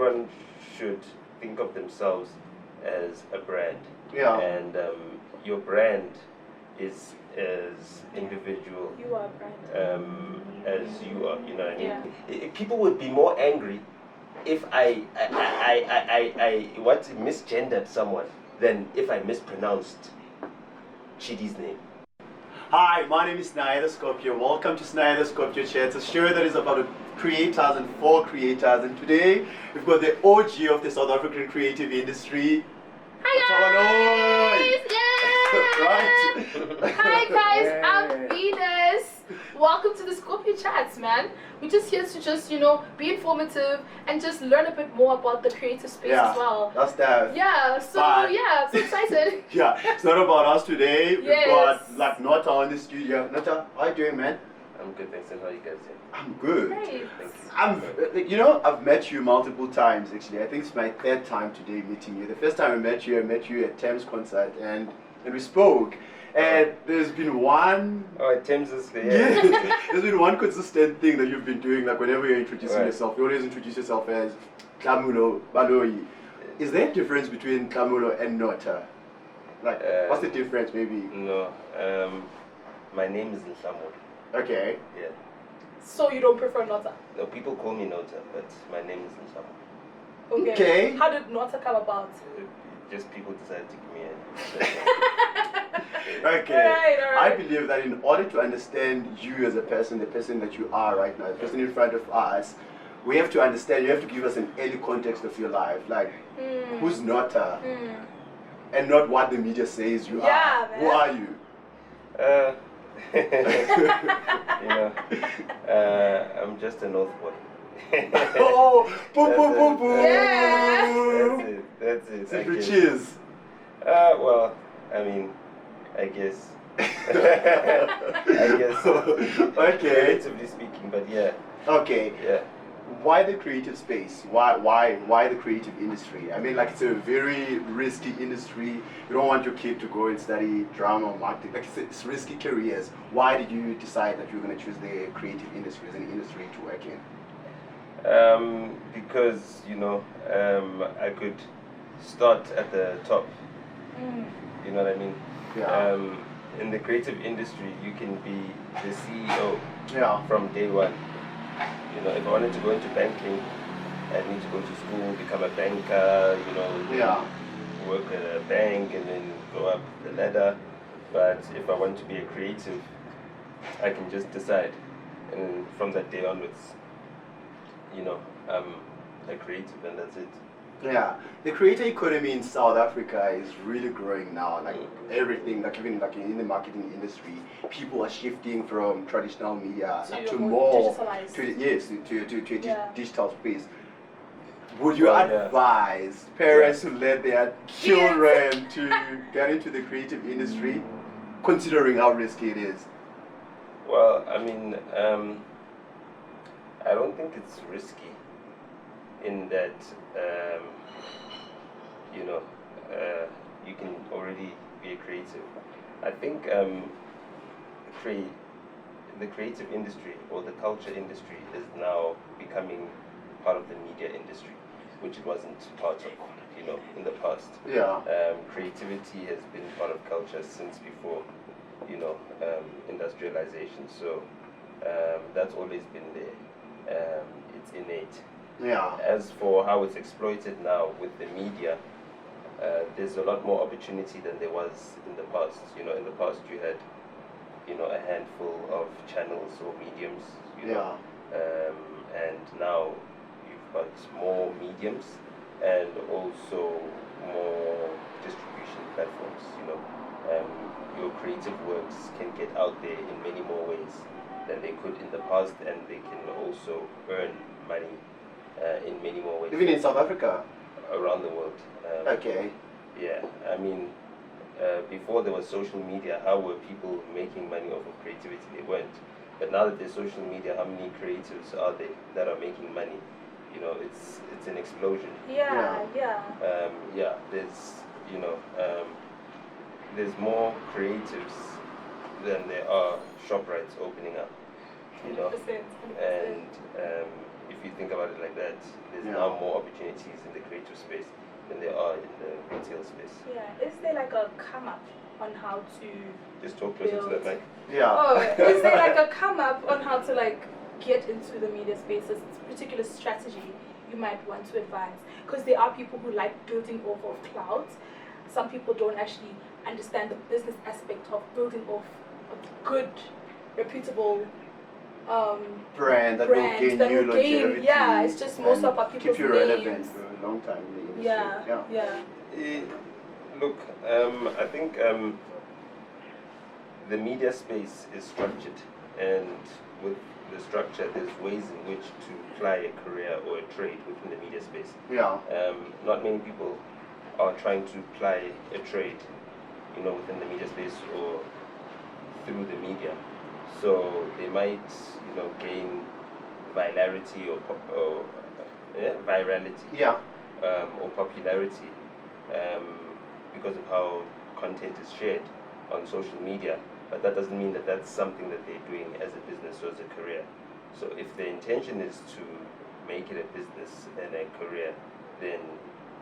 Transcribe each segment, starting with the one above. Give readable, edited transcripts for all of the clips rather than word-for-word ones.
everyone should think of themselves as a brand. Yeah. And your brand is as individual. You are a brand. As you are, you know what I mean? Yeah. People would be more angry if I misgendered someone than if I mispronounced Chidi's name. Hi, my name is Snyder Scorpio. Welcome to Snyder Scorpio Chat. It's a show that is about creators and for creators. And today we've got the OG of the South African creative industry. Hi guys! Right? Hi guys, I'm Venus. Welcome to the Scorpio Chats, man. We're just here to just, be informative and just learn a bit more about the creative space as well. That's that. Yeah, so I'm so excited. Yeah, it's not about us today. We've Yes. got like Nota on the studio. Nota, how you doing, man? I'm good, thanks. And how you guys doing? I'm good. Great. Thank you. I've met you multiple times actually. I think it's my third time today meeting you. The first time I met you at Thames concert and we spoke. And there's been one... Oh, Thames is there. Yeah. There's been one consistent thing that you've been doing, like whenever you're introducing Right. yourself, you always introduce yourself as Nhlamulo, Baloyi. Is there a difference between Nhlamulo and Nota? Like, what's the difference maybe? No, my name is Nhlamulo. Okay. Yeah. So you don't prefer Nota? No, people call me Nota, but my name is Nhlamulo. Okay. How did Nota come about? Just people decided to give me a... Okay. All right. I believe that in order to understand you as a person, the person that you are right now, the person in front of us, we have to understand, you have to give us an early context of your life. Like, who's Nota? And not what the media says you are. Man. Who are you? I'm just a North boy. Oh, boom, boom, boom, boom. Yeah. That's it. Simply cheers. Well, I mean, I guess. Okay. Creatively speaking, but yeah. Okay. Yeah. Why the creative space? Why the creative industry? I mean, like, it's a very risky industry. You don't want your kid to go and study drama or marketing. Like, it's risky careers. Why did you decide that you were going to choose the creative industry as an industry to work in? Because I could start at the top. You know what I mean? Yeah. In the creative industry, you can be the CEO from day one. If I wanted to go into banking, I'd need to go to school, become a banker, work at a bank and then go up the ladder. But if I want to be a creative, I can just decide. And from that day onwards, I'm a creative and that's it. Yeah, the creator economy in South Africa is really growing now. Like everything, like even like in the marketing industry, people are shifting from traditional media to more digital space. Would you advise parents to let their children to get into the creative industry, considering how risky it is? Well, I mean, I don't think it's risky in that you can already be a creative. I think the creative industry or the culture industry is now becoming part of the media industry, which it wasn't part of, in the past. Yeah. Creativity has been part of culture since before, industrialization. So that's always been there. It's innate. Yeah. As for how it's exploited now with the media, there's a lot more opportunity than there was in the past. In the past you had, a handful of channels or mediums, and now you've got more mediums and also more distribution platforms. Your creative works can get out there in many more ways than they could in the past, and they can also earn money in many more ways. Even in South Africa? Around the world. Okay. Yeah, I mean, before there was social media, how were people making money off of creativity? They weren't. But now that there's social media, how many creatives are there that are making money? It's an explosion. Yeah. There's more creatives than there are ShopRites opening up. 100%. And if you think about it like that, there's now more opportunities in the creative space than there are in the retail space. Yeah. Is there like a come up on how to Just talk closer to that mic. Yeah. Oh, is there like a come up on how to like get into the media space? A particular strategy you might want to advise? Because there are people who like building off of clouds. Some people don't actually understand the business aspect of building off a good, reputable brand that will gain you longevity. Yeah, it's just most of our people's keep you relevant for a long time in the industry. Yeah. Look, I think the media space is structured, and with the structure, there's ways in which to ply a career or a trade within the media space. Yeah. Not many people are trying to ply a trade, within the media space or through the media. So they might, gain virality or virality. Yeah. Or popularity because of how content is shared on social media. But that doesn't mean that that's something that they're doing as a business or as a career. So if the intention is to make it a business and a career, then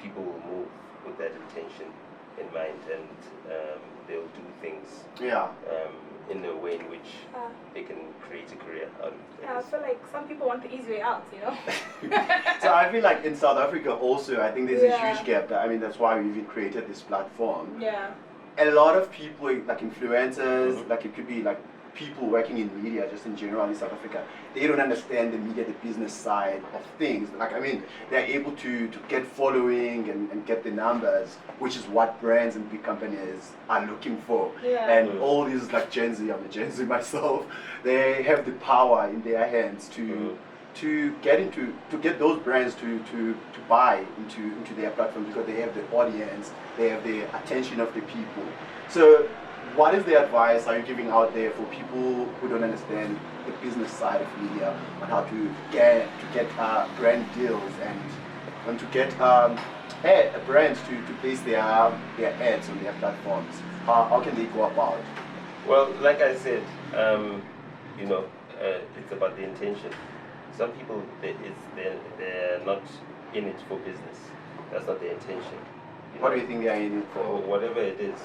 people will move with that intention in mind, and they'll do things in a way in which they can create a career out of it. Yeah, I feel like some people want the easy way out, So I feel like in South Africa also, I think there's a huge gap. That's why we even created this platform. Yeah. A lot of people, like influencers, like it could be like people working in media just in general in South Africa, they don't understand the media, the business side of things. They're able to get following and get the numbers, which is what brands and big companies are looking for. Yeah. And all these, like Gen Z, I'm a Gen Z myself, they have the power in their hands to get those brands to buy into their platform, because they have the audience, they have the attention of the people. So what is the advice are you giving out there for people who don't understand the business side of media on how to get brand deals and to get brands to place their ads on their platforms? How can they go about? Well, like I said, it's about the intention. Some people, they're not in it for business. That's not their intention. What do you think they are in it for? Or whatever it is,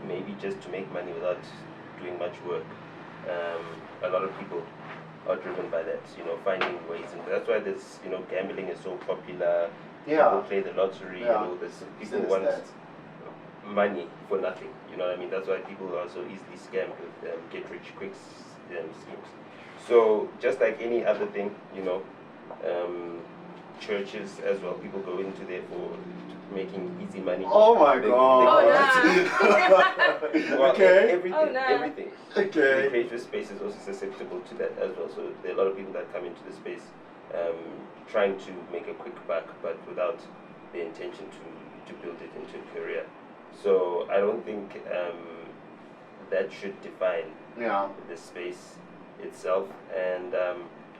maybe just to make money without doing much work. A lot of people are driven by that, finding ways. And that's why this, gambling is so popular. Yeah. People play the lottery, people want money for nothing. You know what I mean? That's why people are so easily scammed with get-rich-quick schemes. So just like any other thing, churches as well, people go into there for making easy money. Oh my God! Well, okay. Everything. Okay. The creative space is also susceptible to that as well. So there are a lot of people that come into the space trying to make a quick buck, but without the intention to build it into a career. So I don't think that should define the space itself, and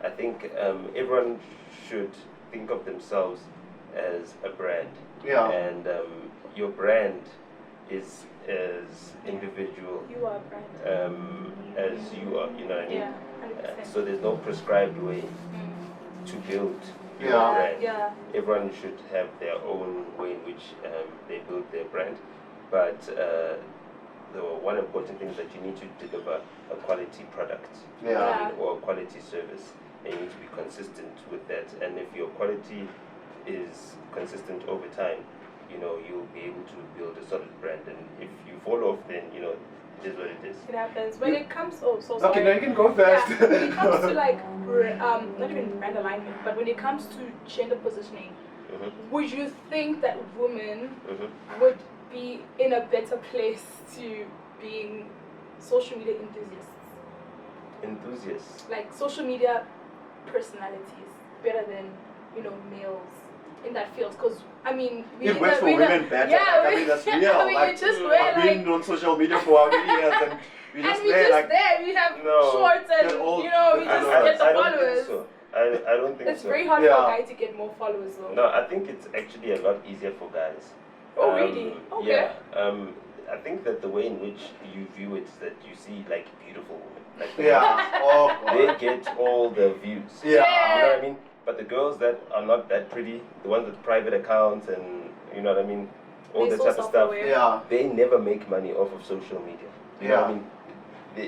I think everyone should think of themselves as a brand. Yeah. And your brand is as individual You are a brand. as you are, you know what I mean? Yeah, 100%. So there's no prescribed way to build your brand. Yeah. Everyone should have their own way in which they build their brand, but the one important thing is that you need to deliver a quality product or a quality service, and you need to be consistent with that. And if your quality is consistent over time, you'll be able to build a solid brand. And if you fall off, then it is what it is. It happens when it comes. Oh, so sorry. Okay, now you can go fast. Yeah, when it comes to like not even brand alignment, but when it comes to gender positioning, would you think that women would be in a better place to being social media Enthusiasts. like social media personalities, better than males in that field? Because it works for women better. Yeah, that's real. we just wear I've been on social media for how many years, and we just we have shorts and we just get the followers. I don't think it's so. very hard for a guy to get more followers though. No, I think it's actually a lot easier for guys. Oh really? Okay. Yeah. I think that the way in which you view it is that you see like beautiful women. Like they get all the views. Yeah. You know what I mean? But the girls that are not that pretty, the ones with private accounts and you know what I mean, all that type of stuff. Yeah. They never make money off of social media. You know what I mean?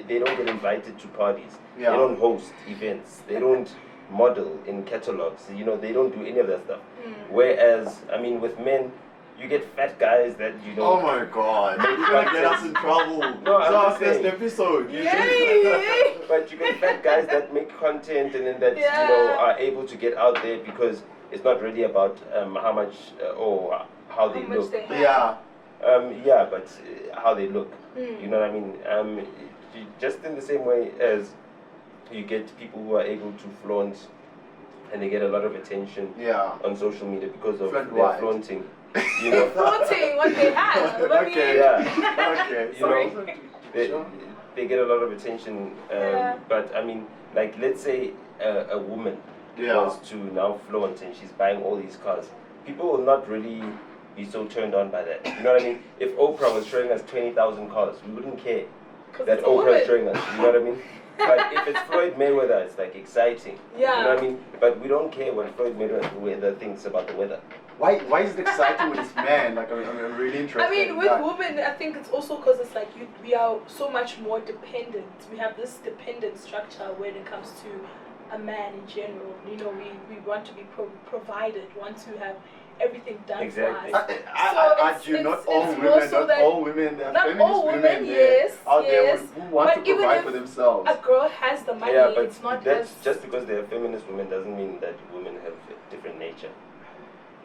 They don't get invited to parties. Yeah. They don't host events. They don't model in catalogs. You know, they don't do any of that stuff. Whereas, I mean, with men, you get fat guys that you know. Oh my God! You're gonna get us in trouble. No, I'm our just first saying. episode. But you get fat guys that make content and then that you know are able to get out there because it's not really about how much or how they look. Yeah. But how they look. You know what I mean? Just in the same way as you get people who are able to flaunt and they get a lot of attention on social media because of their flaunting. You know, flaunting what they have. Okay. You know, they get a lot of attention. But I mean, like let's say a woman was to now flaunt and she's buying all these cars. People will not really be so turned on by that. You know what I mean? If Oprah was showing us 20,000 cars, we wouldn't care that Oprah is showing us. You know what I mean? But if it's Floyd Mayweather, it's like exciting. You know what I mean? But we don't care what Floyd Mayweather thinks about the weather. Why is it exciting with this man? Like I'm really interested. I mean, with women, I think it's also because it's like we are so much more dependent. We have this dependent structure when it comes to a man in general. You know, we want to be provided, want to have everything done for us. Not all women, there are not feminist all women, yes, out there who want to provide for themselves. A girl has the money, but it's not just because they are feminist women doesn't mean that women have a different nature.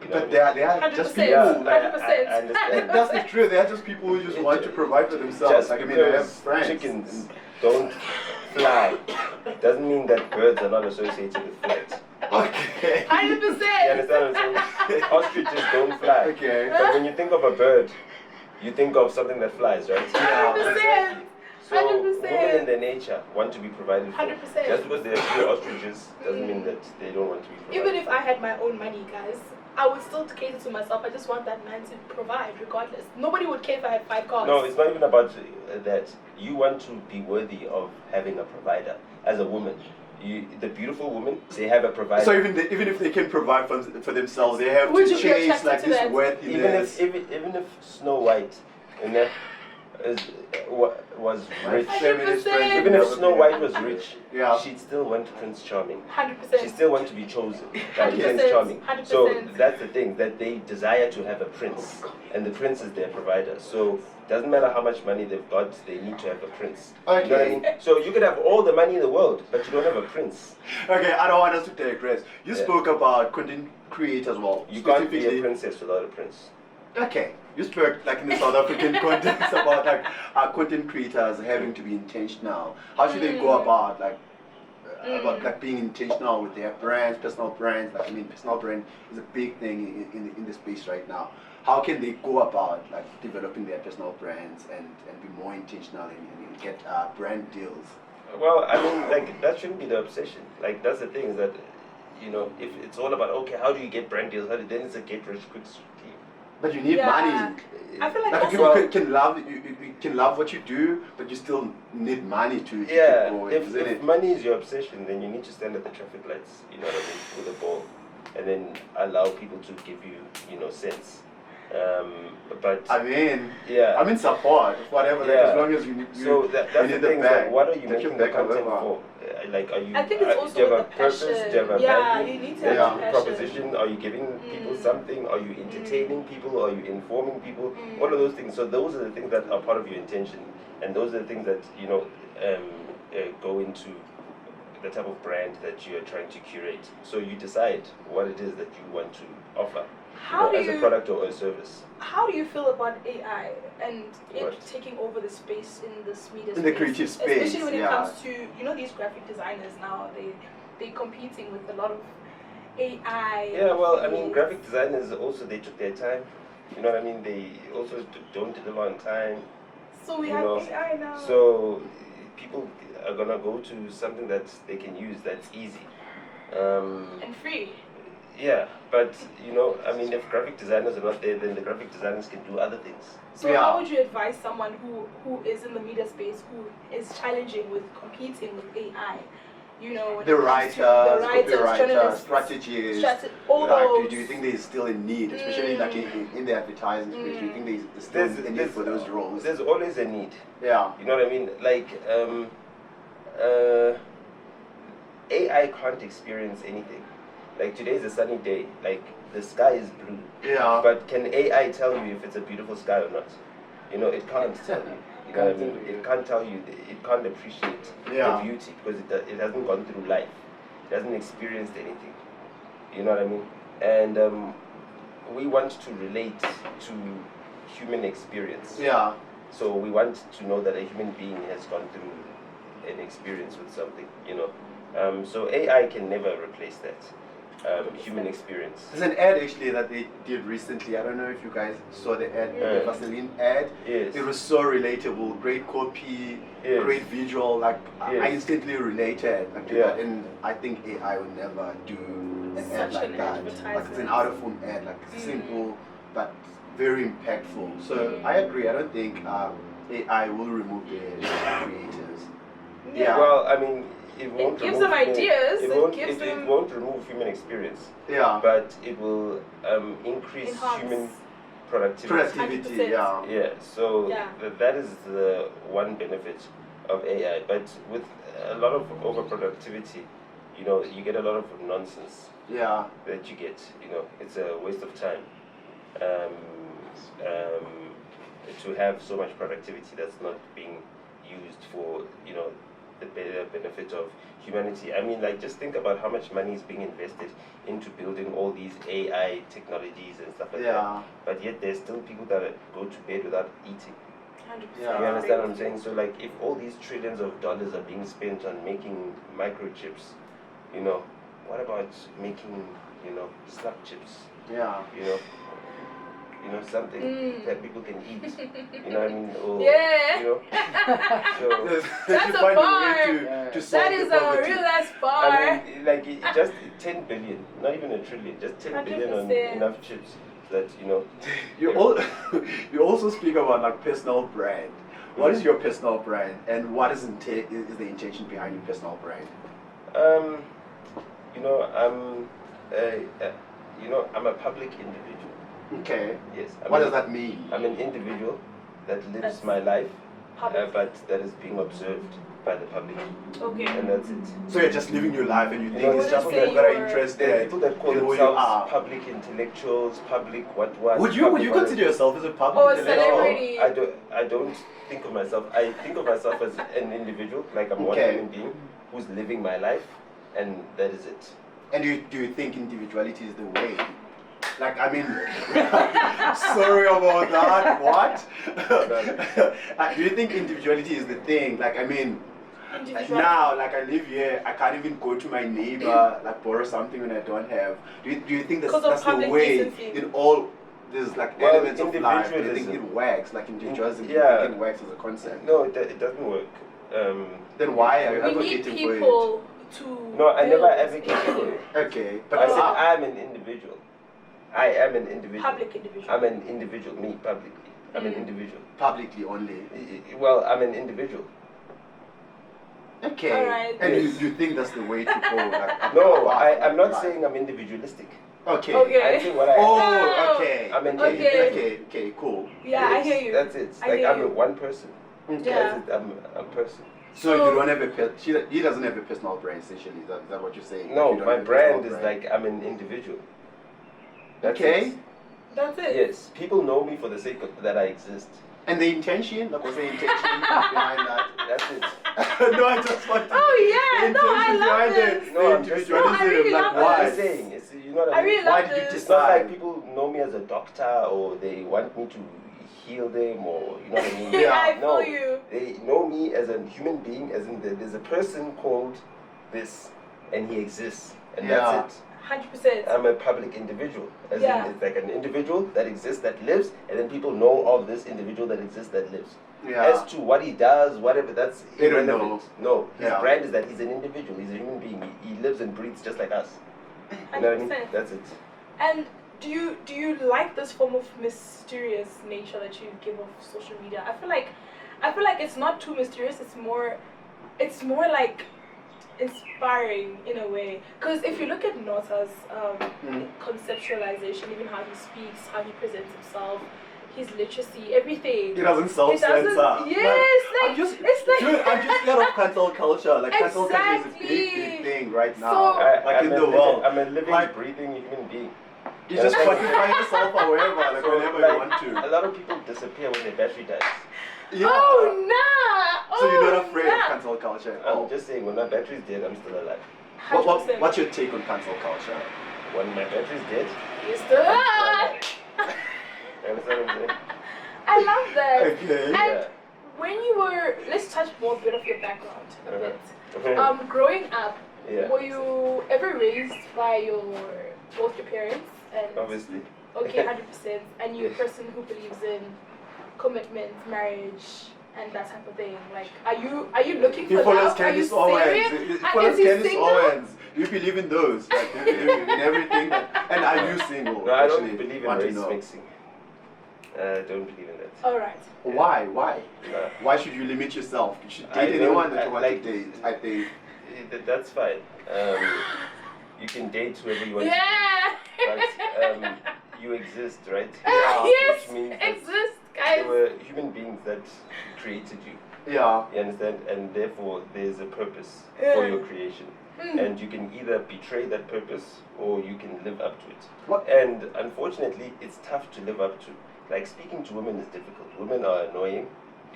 You know but they are just people. I understand. That's not true. They are just people who just want to provide for themselves. Just like I mean, they have friends. Chickens don't fly doesn't mean that birds are not associated with flight. Okay. 100%. You understand what I'm saying? Ostriches don't fly. Okay. But when you think of a bird, you think of something that flies, right? 100%. So 100%. women in their nature want to be provided for. 100%. Just because they're pure ostriches doesn't mean that they don't want to be provided. Even if I had my own money, guys, I would still cater to myself. I just want that man to provide regardless. Nobody would care if I had 5 cars. No, it's not even about that. You want to be worthy of having a provider. As a woman, the beautiful women, they have a provider. So even if they can provide for themselves, they have Would to you be chase attracted like to this that? worthiness. Even if Snow White, and that was rich. 100%. Even if Snow White was rich, Yeah. she'd still want Prince Charming. 100%. She still wants to be chosen by 100%. Prince Charming. 100%. So that's the thing, that they desire to have a prince, and the prince is their provider. So it doesn't matter how much money they've got, they need to have a prince. Okay. You know what I mean? So you could have all the money in the world, but you don't have a prince. Okay, I don't want us to digress. You spoke about content creators, well, You can't be a princess without a prince. Okay, you spoke like in the South African context about like content creators having to be intentional. How should they go about like being intentional with their brands, personal brands? Like I mean, personal brand is a big thing in the space right now. How can they go about like developing their personal brands and be more intentional and get brand deals? Well, I mean, like that shouldn't be the obsession. Like that's the thing is that, you know, if it's all about okay, how do you get brand deals? Then it's a get rich quick scheme. But you need money. I feel like you can love what you do, but you still need money to keep going. If money is your obsession, then you need to stand at the traffic lights, you know what I mean, with a ball, and then allow people to give you, you know, sense. But I mean support, whatever. Like, as long as you so that's you the need thing. bag. What are you making the content for? Like, are you? I think it's also do you have with a the purpose? passion. Do you have a value? You need to Do you have have a a passion. proposition? Are you giving people something? Are you entertaining people? Are you informing people? All of those things. So those are the things that are part of your intention, and those are the things that you know go into the type of brand that you are trying to curate. So you decide what it is that you want to offer. As a product or a service. How do you feel about AI and it taking over the space in this media space? In the creative space, especially when it comes to, you know, these graphic designers now, they're competing with a lot of AI. Yeah, well, I mean, graphic designers also, they took their time. You know what I mean? They also don't deliver on time. So we have AI now. So people are going to go to something that they can use that's easy. And free. Yeah, but you know, I mean, if graphic designers are not there, then the graphic designers can do other things. So how would you advise someone who is in the media space, who is challenging with competing with AI? You know, when The it comes to the writers, copywriters, journalists, strategists. all Like, those. do you think there's still a need, especially like in the advertising space? Do you think there's still a need for those roles? There's always a need. Yeah. You know what I mean? Like, AI can't experience anything. Like today's a sunny day. Like the sky is blue. Yeah. But can AI tell you if it's a beautiful sky or not? You know, it can't tell you. You know what I mean? It can't tell you. It can't appreciate the beauty because it hasn't gone through life. It hasn't experienced anything. You know what I mean? And we want to relate to human experience. Yeah. So we want to know that a human being has gone through an experience with something. You know, so AI can never replace that. Human experience. There's an ad actually that they did recently. I don't know if you guys saw the ad, the Vaseline ad. Yes. It was so relatable. Great copy, great visual. Like I instantly related to that, and I think AI would never do an ad like that. Like it's an out of phone ad, like simple but very impactful. So I agree. I don't think AI will remove the creators. Yeah. Well, I mean. It gives them ideas. It won't remove human experience. Yeah. But it will increase human productivity. 100%. Yeah. So that is the one benefit of AI. But with a lot of overproductivity, you know, you get a lot of nonsense. Yeah. That you get. You know, it's a waste of time. To have so much productivity that's not being used for, you know, the better benefit of humanity. I mean, like, just think about how much money is being invested into building all these AI technologies and stuff like that. But yet there's still people that go to bed without eating. 100%. You understand what I'm saying? So, like, if all these trillions of dollars are being spent on making microchips, you know, what about making, you know, slap chips? Yeah. You know, something that people can eat. You know what I mean? Or, you know. So that's a bar. That is a real ass bar. I mean, like just 10 billion, not even a trillion, just 10 billion on enough chips that, you know. You also speak about like personal brand. What is your personal brand, and what is the intention behind your personal brand? You know, I'm a public individual. Okay. Yes. What does that mean? I'm an individual that lives my life, but that is being observed by the public. Okay. And that's it. So you're just living your life, and you think it's just people people that are interested. People that call themselves public intellectuals, public what? Would you consider yourself as a public intellectual? Celebrity? I don't think of myself. I think of myself as an individual, like I'm one human being who's living my life, and that is it. And do you think individuality is the way? Like, I mean, sorry about that. What? Do you think individuality is the thing? Like, I mean, now, like I live here, I can't even go to my neighbor, like borrow something when I don't have. Do you think that's the way in all these like elements of life? Do you think it works? Like individualism, do you think it works as a concept? No, it doesn't work. Then why are you advocating for it? No, I never advocated for it. Okay, but I said I'm an individual. I am an individual. Public individual. I'm an individual. Me, publicly. I'm an individual. Publicly only? Well, I'm an individual. Okay. Right. And you think that's the way to go? Like, no, I'm not saying I'm individualistic. Okay. I'm saying what I am. Oh, okay. I'm an individual. Okay, cool. Yeah, I hear you. That's it. Like, I'm one person. Okay. That's it. I'm a person. So you don't have he doesn't have a personal brand, essentially. Is that what you're saying? No, my brand is like I'm an individual. That's it. That's it. Yes, people know me for the sake of that I exist. And the intention? Like, what's the intention behind that? That's it. No, I just want to. Oh yeah, no, I love this. No, I'm just I really love why? I'm saying, you know what I mean? really love this. It's not like people know me as a doctor or they want me to heal them or, you know what I mean? I feel you. They know me as a human being, as in there's a person called this and he exists. And that's it. 100%. I'm a public individual. As in, it's like an individual that exists, that lives, and then people know of this individual that exists, that lives. As to what he does, whatever, that's irrelevant. No, his brand is that he's an individual, he's a human being, he lives and breathes just like us. You know what I mean? 100%. That's it. And do you like this form of mysterious nature that you give off social media? I feel like it's not too mysterious. It's more like inspiring in a way. Because if you look at Nota's conceptualization, even how he speaks, how he presents himself, his literacy, everything. He doesn't self-censor. Yes, I'm just scared of cancel culture. Like cancel culture is a Exactly. big thing right now. So- like in the world. I'm a living, Like- breathing human being. You just quantify yourself or wherever, like whenever you want A to. lot of people disappear when their battery dies. Yeah. Oh nah. So you're not Oh, afraid nah. of cancel culture at all? I'm just saying, when my battery's dead, I'm still alive. 100%. What's your take on cancel culture? When my battery's dead, You're still alive. you understand what I'm saying? I love that. Okay. And Yeah. when you were, let's touch more bit of your background a bit. Uh-huh. Growing up, Yeah. were you ever raised by both your parents? And Obviously. okay, 100%. And you're a person who believes in commitment, marriage, and that type of thing. Like, are you looking He for follows love? Are you Candice Owens. serious? He Is follows he Candice single? Owens. Do you believe in those? Like in everything? And are you single? No, I don't Actually, believe in want to race know. mixing. I don't believe in that. All right. Why? No. Why should you limit yourself? You should I date don't- anyone that I you want like- to date. I think. That's fine. You can date whoever you want Yeah. but you exist, right? Yes, Which means that exist, there guys. were human beings that created you. Yeah. You understand? And therefore, there's a purpose Yeah. for your creation. Mm. And you can either betray that purpose or you can live up to it. What? And unfortunately, it's tough to live up to. Like, speaking to women is difficult. Women are annoying.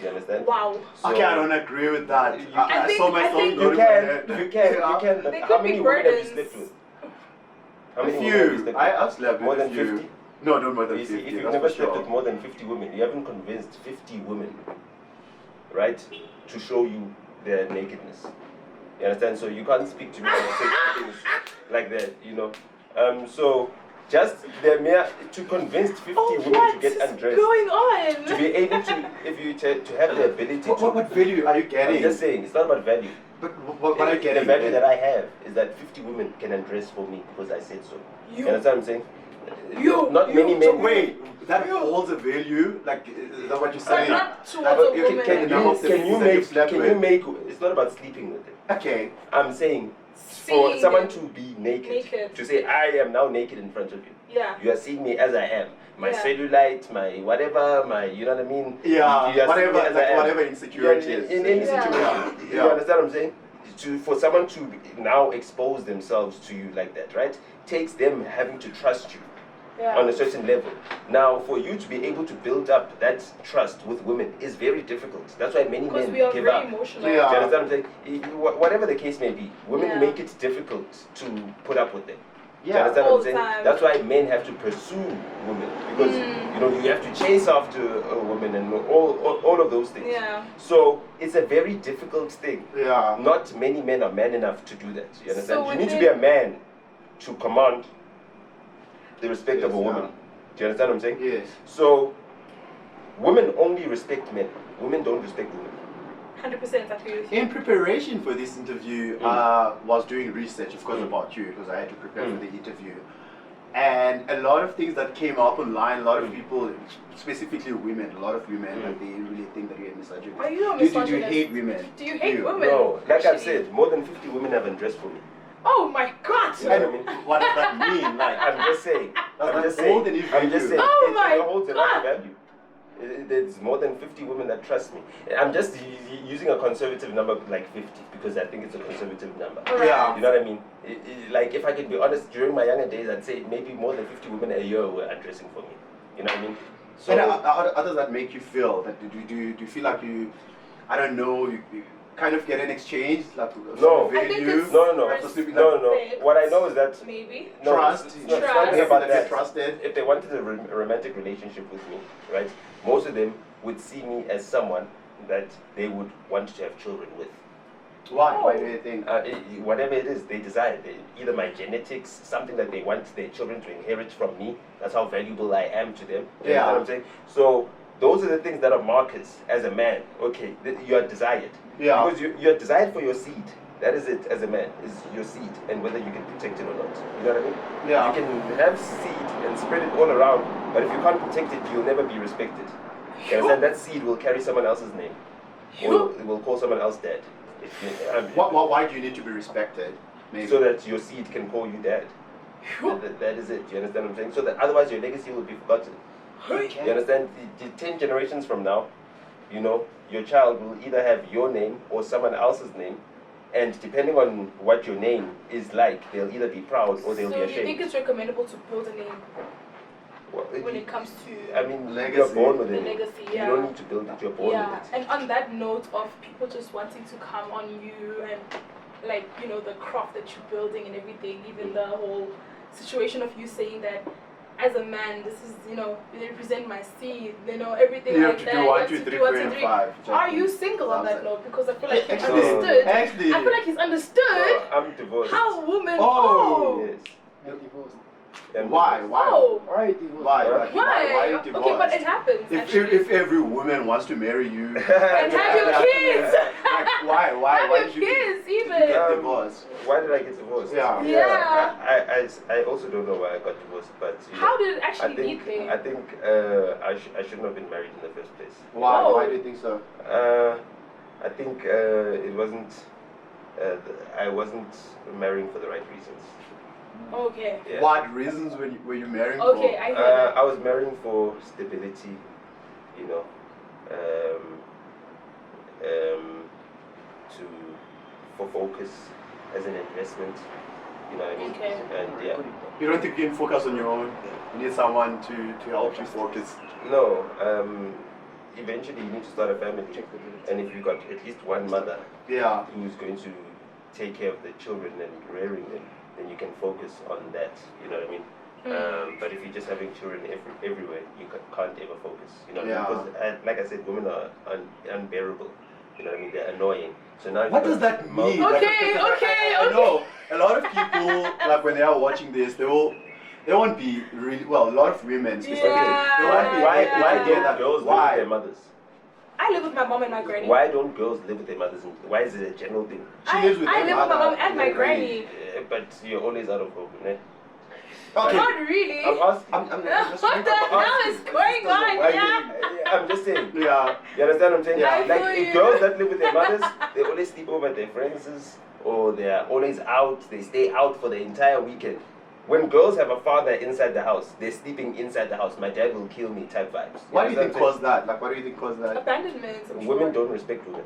You understand? Wow. So Okay, I don't agree with that. You I think- saw I myself think- You nodding my can, head. but They how could be many women have you burdens. slept with? How A many women have you few. slept with? I've slept More with a than few. 50? No, not more than You 50. see, if you've that's never for slept sure. with more than 50 women, you haven't convinced 50 women, right, to show you their nakedness. You understand? So you can't speak to me about certain things like that, you know. So just the mere to convince 50 women to What get is undressed, going on? to be able to, if you to have the ability to. What value are you I'm getting? just saying, it's not about value. But what are you The getting? value that I have is that 50 women can undress for me because I said so. You understand what I'm saying? Not many So men. wait, that holds a value? Like, is that what you're But saying? not towards Like, a you woman. can you make? It's not about sleeping with them. Okay. I'm saying for Seeing someone them to be naked, naked. to say I am now naked in front of you. Yeah. You are seeing me as I am. My Yeah. cellulite, my whatever, my, you know what I mean? Yeah, You are seeing whatever, me as I like am. whatever insecurity Yeah, is. in any Yeah. situation. Yeah. You understand what I'm saying? For someone to now expose themselves to you like that, right? Takes them having to trust you Yeah. on a certain level. Now, for you to be able to build up that trust with women is very difficult. That's why many Because men we are give very up. emotional. Yeah. Do you understand what I'm saying? Whatever the case may be, women Yeah. make it difficult to put up with them. Do you Yeah. understand All what I'm the saying? time. That's why men have to pursue women because you know you have to chase after a woman and all of those things. Yeah. So it's a very difficult thing. Yeah. Not many men are man enough to do that. You understand? So You need to within- be a man to command the respect of a Yes, woman. yeah. Do you understand what I'm saying? Yes. So women only respect men. Women don't respect women. 100% agree with you. In preparation for this interview, was doing research, of course, about you because I had to prepare for the interview. And a lot of things that came up online, a lot of people, specifically women, a lot of women, like, they really think that you're misogynist. Are you a Do you misogynist? hate women? Do you hate women? No, like I've Actually. said, more than 50 women have undressed for me. Oh my god! You know what I mean? What does that mean? Like, I'm just saying. Does I'm that just hold saying. any I'm just value? saying. Oh it, my it holds a lot God. of value. There's more than 50 women that trust me. I'm just using a conservative number like 50 because I think it's a conservative number. Alright. Yeah. You know what I mean? Like, if I can be honest, during my younger days, I'd say maybe more than 50 women a year were undressing for me. You know what I mean? So, and how does that make you feel? That do you feel like you, I don't know, you kind of get an exchange, like No. I think value? it's no. After sleeping, No. Respect. What I know is that Maybe. no, Trust. it's not Trust. about That that. you're trusted. If they wanted a romantic relationship with me, right, most of them would see me as someone that they would want to have children with. Why? Oh. Why do you think? Whatever it is they desire, either my genetics, something that they want their children to inherit from me. That's how valuable I am to them. You Yeah. know what I'm saying? So those are the things that are markers as a man. Okay, you are desired. Yeah. Because you're desired for your seed. That is it as a man, is your seed and whether you can protect it or not. You know what I mean? Yeah. You can have seed and spread it all around, but if you can't protect it, you'll never be respected. You understand? That seed will carry someone else's name. Or it will call someone else dad. Why do you need to be respected? Maybe. So that your seed can call you dad. That is it. You understand what I'm saying? So that otherwise your legacy will be forgotten. You understand? The 10 generations from now, you know, your child will either have your name or someone else's name. And depending on what your name is like, they'll either be proud or they'll be ashamed. So you think it's recommendable to build a name when it comes to... I mean, legacy. you're born with it. Legacy, You don't need to build it, you're born with it. And on that note of people just wanting to come on you and like, you know, the craft that you're building and everything, even the whole situation of you saying that as a man, this is, you know, they represent my seed, you know, everything you like have to that. do 1, 2, 3, 4, and 5. Are you single on that note? Because I feel like he's Actually, understood. actually- I feel like he's understood No, I'm divorced. how women. Oh. Yes. You're divorced. I'm Why? divorced. Why? Oh. Why are you divorced? Why? Why? Why are you divorced? Okay, but it happens. If every woman wants to marry you, and have your kids. like, why? Have Why your did you kids did you even. get divorced? Why did I get divorced? Yeah. Yeah. I also don't know why I got divorced, but you How know, did it actually I think lead there? I think I shouldn't have been married in the first place. Why? Oh. Why do you think so? I think it wasn't. I wasn't marrying for the right reasons. Okay. Yeah. What reasons were you marrying Okay, for? I hear that. I was marrying for stability, you know, for focus as an investment, you know what I mean? Okay. And yeah, You don't think you can focus on your own? You need someone to help you focus. no. Eventually, you need to start a family, and if you got at least one mother Yeah. who's going to take care of the children and rearing them, then you can focus on that. You know what I mean? But if you're just having children everywhere, you can't ever focus. You know what I mean? Because, like I said, women are unbearable. You know what I mean? They're annoying. So now What does that mean? Okay, I know a lot of people, like when they are watching this, they won't be really well. A lot of women, especially, Yeah. they won't be. Why Yeah. don't girls live with their mothers? I live with my mom and my granny. Why don't girls live with their mothers? Why is it a general thing? She lives with I her live with my mother mom and my granny. But you're always out of home, eh? Okay. Not really. I'm asking. I'm just What the hell is going on? Why Yeah. I'm just saying. Yeah. You understand what I'm saying? I Like feel you. girls that live with their mothers, they always sleep over at their friends, or they are always out. They stay out for the entire weekend. When girls have a father inside the house, they're sleeping inside the house. My dad will kill me type vibes. What do you think understand caused that? Like, what do you think caused that? Abandonment. what I'm saying? Women don't respect women,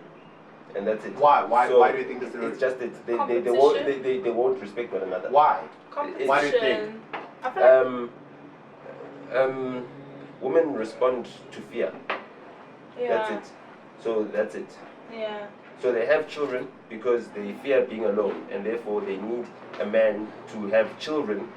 and that's it. Why? Why? So Why do you think this? It's just it. They Competition? won't. They won't respect one another. Why? Competition. Why do you think? I feel like, Women respond to fear. yeah. That's it. So that's it. Yeah. So they have children because they fear being alone, and therefore they need a man to have children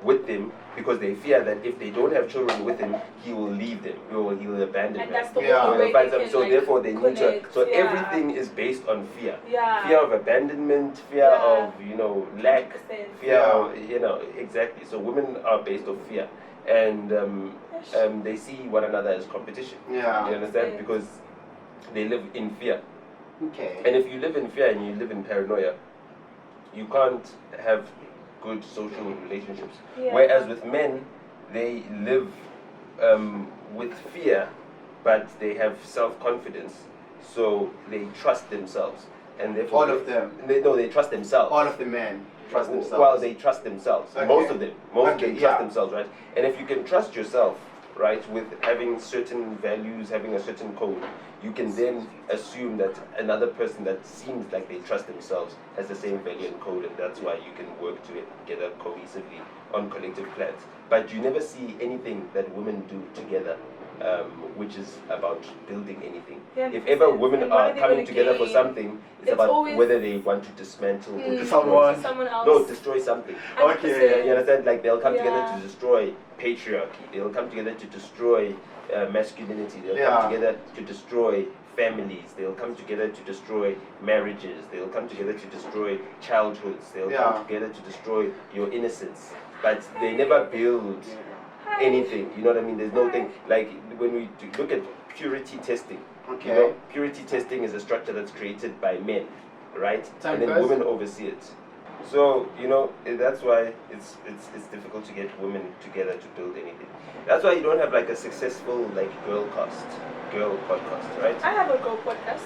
with them because they fear that if they don't have children with him, he will leave them or he will abandon And them. that's the Yeah. only Or way he'll find they some- can, so like, therefore they need to. connect. So Yeah. everything is based on fear. Yeah. Fear of abandonment, fear Yeah. of lack, 100%. fear of exactly. So women are based off fear, and they see one another as competition. Yeah. You understand? Yeah. Because they live in fear. Okay. And if you live in fear and you live in paranoia, you can't have good social relationships. Yeah. Whereas with men, they live with fear, but they have self-confidence, so they trust themselves, and therefore All of them. They trust themselves. All of the men trust themselves. Well, they trust themselves. Okay. Most of them. Most of Okay, them trust yeah. themselves, right? And if you can trust yourself, right, with having certain values, having a certain code, you can then assume that another person that seems like they trust themselves has the same value and code, and that's why you can work together cohesively on collective plans. But you never see anything that women do together, which is about building anything. Yeah, If ever and women what are are they coming gonna together for gain? something, it's It's about always- whether they want to dismantle or destroy Someone. Someone else. no, destroy something. Okay. You understand? Like they'll come together Yeah. to destroy patriarchy. They'll come together to destroy masculinity. They'll Yeah. come together to destroy families. They'll come together to destroy marriages. They'll come together to destroy childhoods. They'll Yeah. come together to destroy your innocence. But they never build anything. You know what I mean? There's no thing. Like when we look at purity testing. Okay. You know, purity testing is a structure that's created by men. right? Same And then person. women oversee it. So, that's why it's difficult to get women together to build anything. That's why you don't have like a successful like girl podcast, right? I have a girl podcast.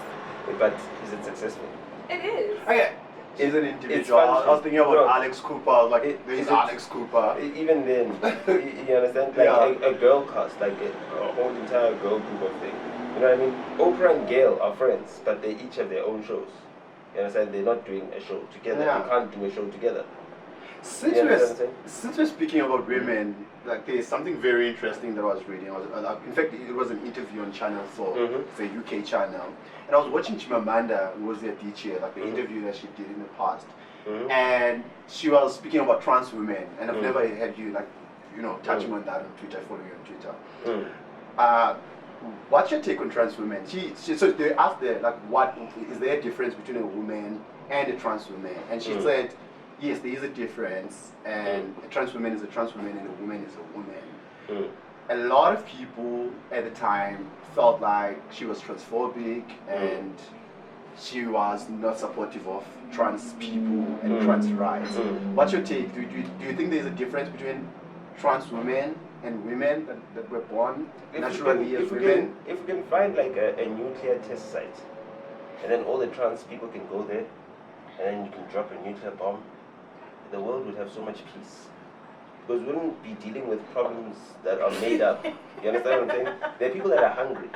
But is it successful? It is. Okay. She's an individual. fun. I was thinking about No. Alex Cooper. I was like, Is there's it- Alex Cooper. Even then, you understand? Like Yeah. a girl cast, like a whole entire girl group of thing. You know what I mean? Oprah and Gail are friends, but they each have their own shows. You understand? They're not doing a show together. Yeah. You can't do a show together. Since You understand we're, what I'm saying? since we're speaking about women, like there's something very interesting that I was reading. In fact, it was an interview on Channel 4, it's a UK channel, and I was watching Chimamanda, who was their teacher, like the interview that she did in the past, and she was speaking about trans women, and I've never had you touching on that on Twitter, following you on Twitter. What's your take on trans women? So they asked her like, what is there a difference between a woman and a trans woman? And she said, yes, there is a difference, and a trans woman is a trans woman, and a woman is a woman. A lot of people at the time felt like she was transphobic and she was not supportive of trans people and trans rights. What's your take? Do you think there's a difference between trans women and women that were born naturally as women? If we can find like a nuclear test site, and then all the trans people can go there, and then you can drop a nuclear bomb, the world would have so much peace. Because we wouldn't be dealing with problems that are made up. You understand what I'm saying? There are people that are hungry,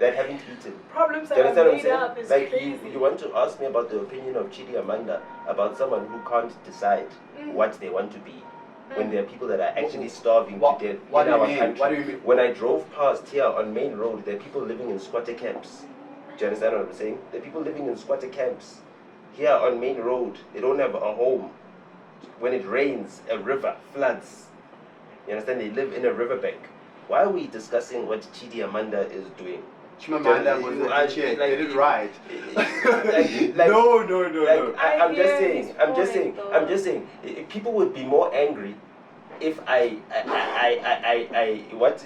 that haven't eaten. Problems Do you that are understand what I'm made saying? up is Like crazy. you want to ask me about the opinion of Chidi Amanda about someone who can't decide what they want to be, when there are people that are actually starving to death what in do you our mean? country. What do you mean? When I drove past here on Main Road, there are people living in squatter camps. Do you understand what I'm saying? There are people living in squatter camps here on Main Road. They don't have a home. When it rains, a river floods. You understand? They live in a riverbank. Why are we discussing what Chidi Amanda is doing? Chimamanda was You the are- teacher. like- Did it right. No, No. I'm just hear saying. his I'm just point, saying. I'm just saying. People would be more angry if I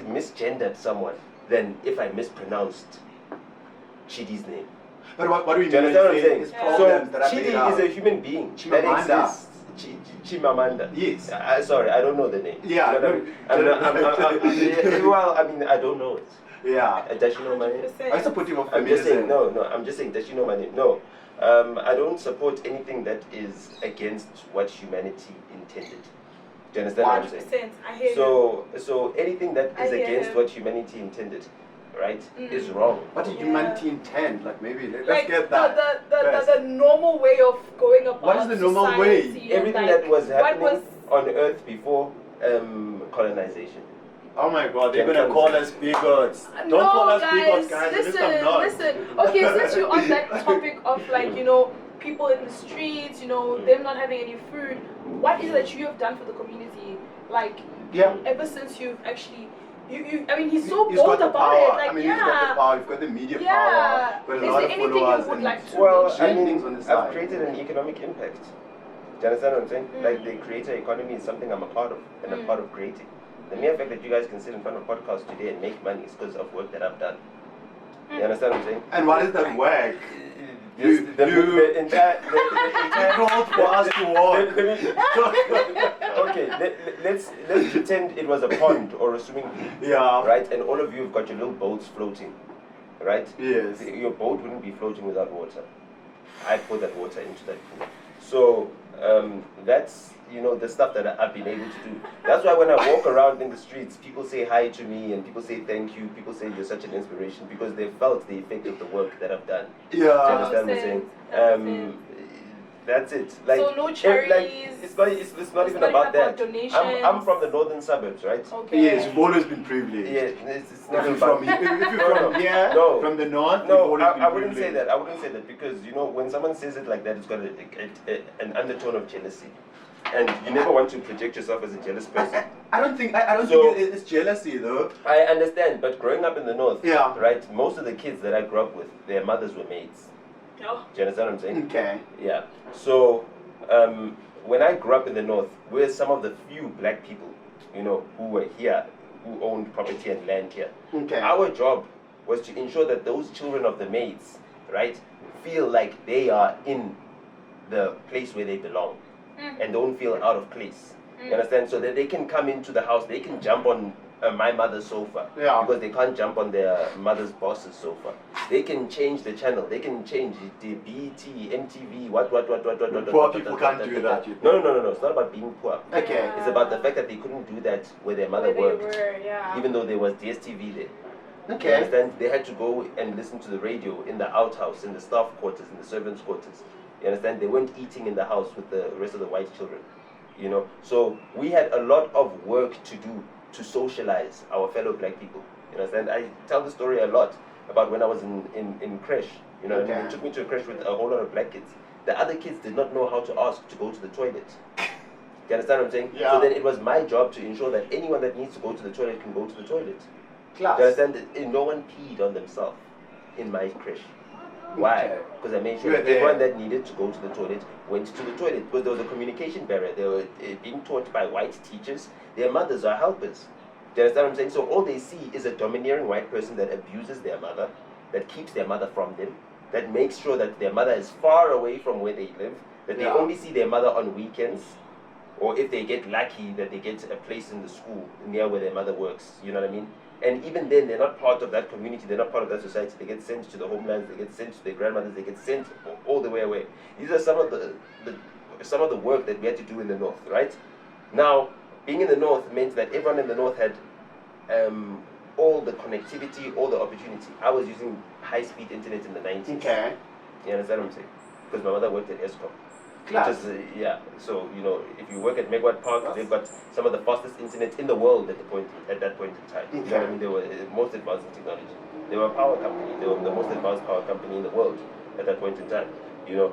misgendered someone than if I mispronounced Chidi's name. But what do you Do you mean? understand what I'm When saying? you say it's Yeah. So problems that are made Chidi up? is a human being Chimamanda. that exists. Chimamanda. Yes. Sorry, I don't know the name. Yeah, You know what I mean? Well, I mean, I don't know it. Yeah. Does she know my name? 100%. I'm supportive of I'm just saying, feminism. no, I'm just saying, does she know my name? No. I don't support anything that is against what humanity intended. Do you understand what I'm saying? 100%. I hear you. So anything that I is hear against him. what humanity intended, right, is wrong. What did Yeah. humanity intend? Like maybe let's Like get that. first. the normal way of going about What is the normal way? society and, Everything like, that was what happening was on Earth before colonization. Oh my God, they're Yeah, gonna I'm call saying. us bigots. Don't no, call us guys, bigots, guys. At least I'm not. listen. Okay, since you're on that topic of like, people in the streets, them not having any food, what is it that you have done for the community? Like, Yeah. ever since you've actually, I mean, he's so He's bold got the about power. it. Like, I mean, yeah. he's got the power. He's got the media Yeah. power. Got a Is lot there of anything you followers would and like to Well, mention? I mean, things on the I've side. created an economic impact. Do you understand what I'm saying? Like the creator economy is something I'm a part of and a part of creating. The mere fact that you guys can sit in front of a podcast today and make money is because of work that I've done. You understand what I'm saying? And what is that work? The entire You called for us to walk. Okay, let's pretend it was a pond or a swimming pool, Yeah. right? And all of you have got your little boats floating, right? Yes. Your boat wouldn't be floating without water. I pour that water into that pool. So that's the stuff that I've been able to do. That's why when I walk around in the streets, people say hi to me and people say thank you. People say you're such an inspiration because they felt the effect of the work that I've done. Do you Yeah. understand what I'm saying? That's it. Like, So no like, charities, it's not it's even not about even that. about donations. I'm from the northern suburbs, right? Okay. Yes, you've always been privileged. Yeah, it's If not you're about from, if you're No, from here, no. from the north, you've No, always been I wouldn't say privileged. that. I wouldn't say that because when someone says it like that, it's got an undertone of jealousy, and you never want to project yourself as a jealous person. I don't think So- think it's jealousy though. I understand, but growing up in the north, Yeah. right, most of the kids that I grew up with, their mothers were maids. Oh. Do you understand what I'm saying? Okay. Yeah. So when I grew up in the north, we're some of the few black people, who were here, who owned property and land here. Okay. Our job was to ensure that those children of the maids, right, feel like they are in the place where they belong and don't feel out of place. You understand? So that they can come into the house, they can jump on my mother's sofa because they can't jump on their mother's boss's sofa. They can change the channel, they can change the BT, MTV, what. Poor people can't do that. No. It's not about being poor. Okay. It's about the fact that they couldn't do that where their mother worked, even though there was DSTV there. Okay. You understand? They had to go and listen to the radio in the outhouse, in the staff quarters, in the servants' quarters. You understand? They weren't eating in the house with the rest of the white children. You know, so we had a lot of work to do to socialize our fellow black people. You understand? I tell the story a lot about when I was in creche. You know, they took me to a creche with a whole lot of black kids. The other kids did not know how to ask to go to the toilet. You understand what I'm saying? Yeah. So then it was my job to ensure that anyone that needs to go to the toilet can go to the toilet. Class. You understand? No one peed on themselves in my creche. Why? Because I made sure that everyone that needed to go to the toilet went to the toilet. Because there was a communication barrier. They were being taught by white teachers. Their mothers are helpers. Do you understand what I'm saying? So all they see is a domineering white person that abuses their mother, that keeps their mother from them, that makes sure that their mother is far away from where they live, that they only see their mother on weekends, or if they get lucky, that they get a place in the school near where their mother works. You know what I mean? And even then, they're not part of that community, they're not part of that society. They get sent to the homelands, they get sent to their grandmothers, they get sent all the way away. These are some of the work that we had to do in the north, right? Now, being in the north meant that everyone in the north had all the connectivity, all the opportunity. I was using high-speed internet in the 90s. Okay. You understand what I'm saying? Because my mother worked at ESCOM. Class. So you know, if you work at Megawatt Park, they've got some of the fastest internet in the world at that point in time. You know what I mean? They were most advanced in technology. They were a power company. They were the most advanced power company in the world at that point in time. You know,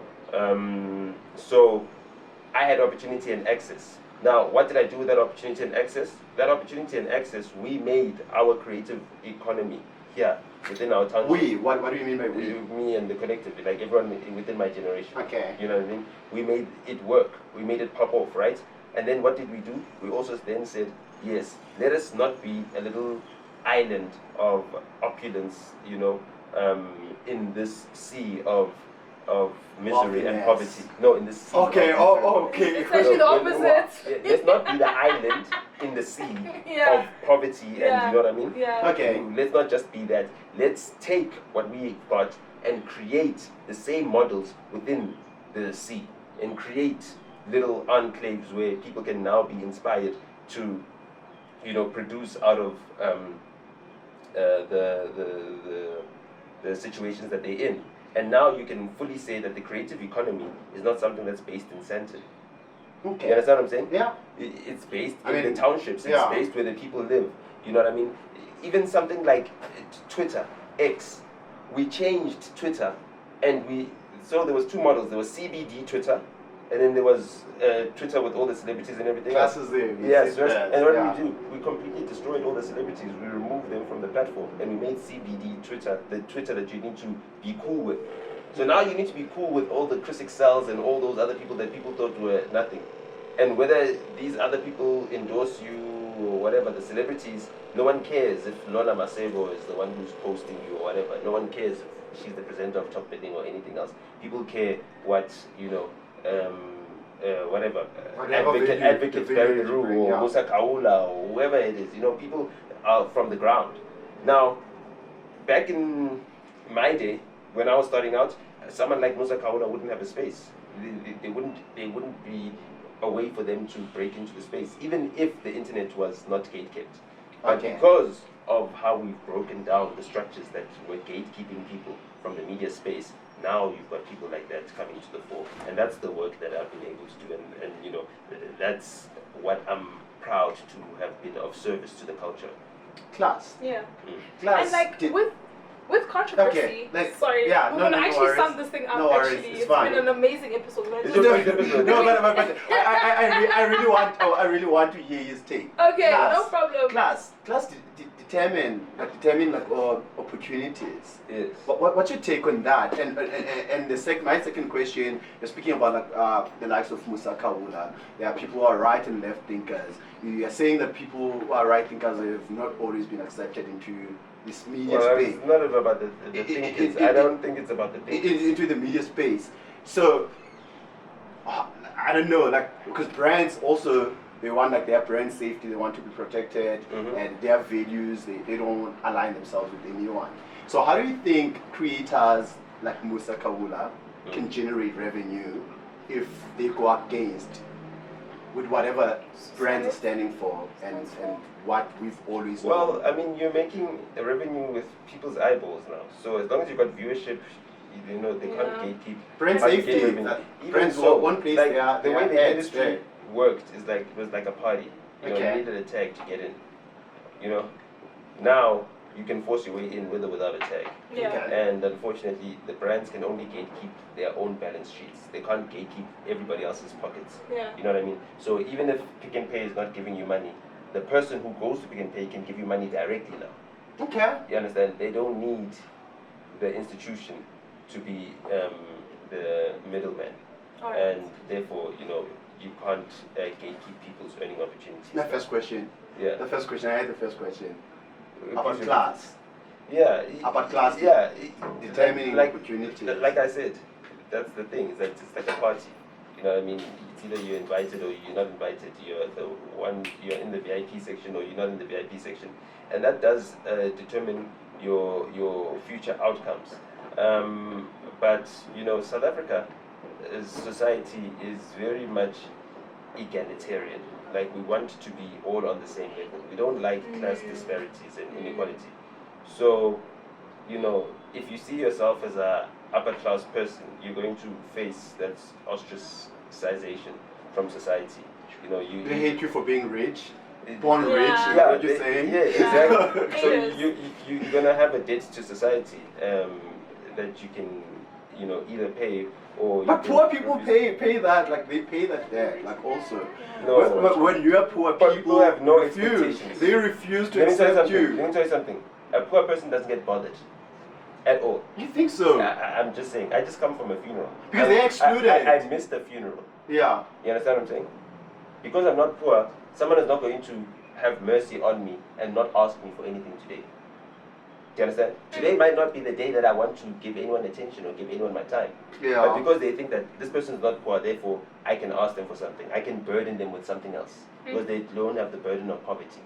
so I had opportunity and access. Now, what did I do with that opportunity and access? That opportunity and access, we made our creative economy here within our township. We? What do you mean by we? Me and the collective, like everyone within my generation. Okay. You know what I mean? We made it work. We made it pop off, right? And then what did we do? We also then said, yes, let us not be a little island of opulence, you know, in this sea of misery and poverty. No, in the sea. Okay, okay. It's actually the opposite. Let's not be the island in the sea of poverty and you know what I mean? Yeah. Okay. Let's not just be that. Let's take what we've got and create the same models within the sea and create little enclaves where people can now be inspired to, you know, produce out of the situations that they're in. And now you can fully say that the creative economy is not something that's based in Sandton. Okay. You understand what I'm saying? Yeah. It's based in the townships. It's based where the people live. You know what I mean? Even something like Twitter, X. We changed Twitter, and so there was two models. There was CBD Twitter, and then there was Twitter with all the celebrities and everything. Classes there. Yes. And what did we do? We completely destroyed all the celebrities. We removed them from the platform, and we made CBD Twitter, the Twitter that you need to be cool with. So now you need to be cool with all the Chris Excels and all those other people that people thought were nothing. And whether these other people endorse you or whatever, the celebrities, no one cares if Lola Masebo is the one who's posting you or whatever. No one cares if she's the presenter of Top Bidding or anything else. People care what, you know, Advocate Barry Rue or Musa Kaula or whoever it is. You know, people are from the ground. Now, back in my day, when I was starting out, someone like Musa Kaula wouldn't have a space. They wouldn't be a way for them to break into the space, even if the internet was not gate-kept. But because of how we've broken down the structures that were gatekeeping people from the media space, now you've got people like that coming to the fore. And that's the work that I've been able to do. And you know, that's what I'm proud to have been of service to the culture. Class. Yeah. Class. And like with controversy, sorry, we're going to actually sum this thing up. No worries, actually, it's fine. been an amazing episode. It's your first episode. No, but I really want to hear his take. Okay, Class. no problem. Class determine like opportunities. Yes. What's your take on that? And my second question, you're speaking about like the likes of Musa Kaula. There are people who are right and left thinkers. You are saying that people who are right thinkers have not always been accepted into this media space. It's not about the thinkers. I don't think it's about the thinkers. Into the media space. So I don't know, like, because brands also, they want like their brand safety, they want to be protected, and their values, they don't align themselves with anyone. So how do you think creators like Musa Kawula can generate revenue if they go against with whatever brand is standing for and what we've always known? Well, I mean, you're making a revenue with people's eyeballs now. So as long as you've got viewership, you know, they can't gatekeep. Brand how you safety, get revenue. brands so, one place like, they are, the they way are the ads industry there. worked is like, it was like a party. You know, Okay. you needed a tag to get in. You know, now you can force your way in with or without a tag. Yeah. Okay. And unfortunately, the brands can only gatekeep their own balance sheets. They can't gatekeep everybody else's pockets. Yeah. You know what I mean? So even if Pick and Pay is not giving you money, the person who goes to Pick and Pay can give you money directly now. Okay. You understand? They don't need the institution to be the middleman. Alright. And therefore, you know, you can't gatekeep people's earning opportunities. The first question. Yeah. The first question. I had the first question. About Please class. Yeah. About class. Yeah. Determining like, opportunities. Like I said, that's the thing, is that it's like a party. You know what I mean? It's either you're invited or you're not invited. You're in the VIP section or you're not in the VIP section. And that does determine your future outcomes. But, you know, South Africa, society is very much egalitarian. Like, we want to be all on the same level. We don't like class disparities and inequality. So, you know, if you see yourself as a upper class person, you're going to face that ostracization from society. You know, They hate you for being rich. it- Born Yeah. rich, is yeah, what you're saying? yeah, exactly. Yeah. So Haters. you're gonna have a debt to society that you can, you know, either pay or. But you poor can people refuse. pay that, like they pay that debt, like also. No. When you are poor, Poor people have no refuse. expectations. They refuse to Let me tell you accept something. you. Let me tell you something. A poor person doesn't get bothered at all. You think so? I'm just saying. I just come from a funeral. Because they're excluded. I missed a funeral. Yeah. You understand what I'm saying? Because I'm not poor, someone is not going to have mercy on me and not ask me for anything today. Do you understand? Today might not be the day that I want to give anyone attention or give anyone my time. Yeah. But because they think that this person is not poor, therefore I can ask them for something. I can burden them with something else. Because they don't have the burden of poverty.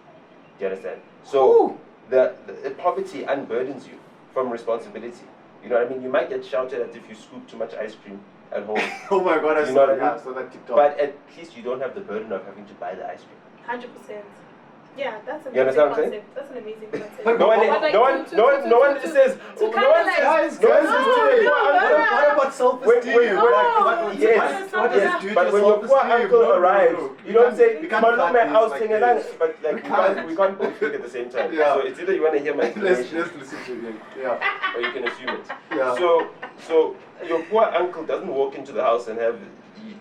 Do you understand? So Ooh. the poverty unburdens you from responsibility. You know what I mean? You might get shouted at if you scoop too much ice cream at home. Oh my God, I You saw know what I that. mean? I saw that TikTok. But at least you don't have the burden of having to buy the ice cream. 100%. Yeah, that's an You amazing understand what I'm saying? concept. That's an amazing concept. But No one, But like no one, to- no one, to- no one to- says. to No kinda one like- says. Guys, No one guys, says. what about self-esteem? Wait, No. What Yes, does yes, it do to but when your poor self-esteem? uncle No, no, arrives, no. you don't say, we can't "Malume, cut this how's like Tengelang?" this. But like, we can't both speak at the same time. Yeah. So it's either you want to hear my Let's explanation listen to him. Yeah. or you can assume it. Yeah. So your poor uncle doesn't walk into the house and have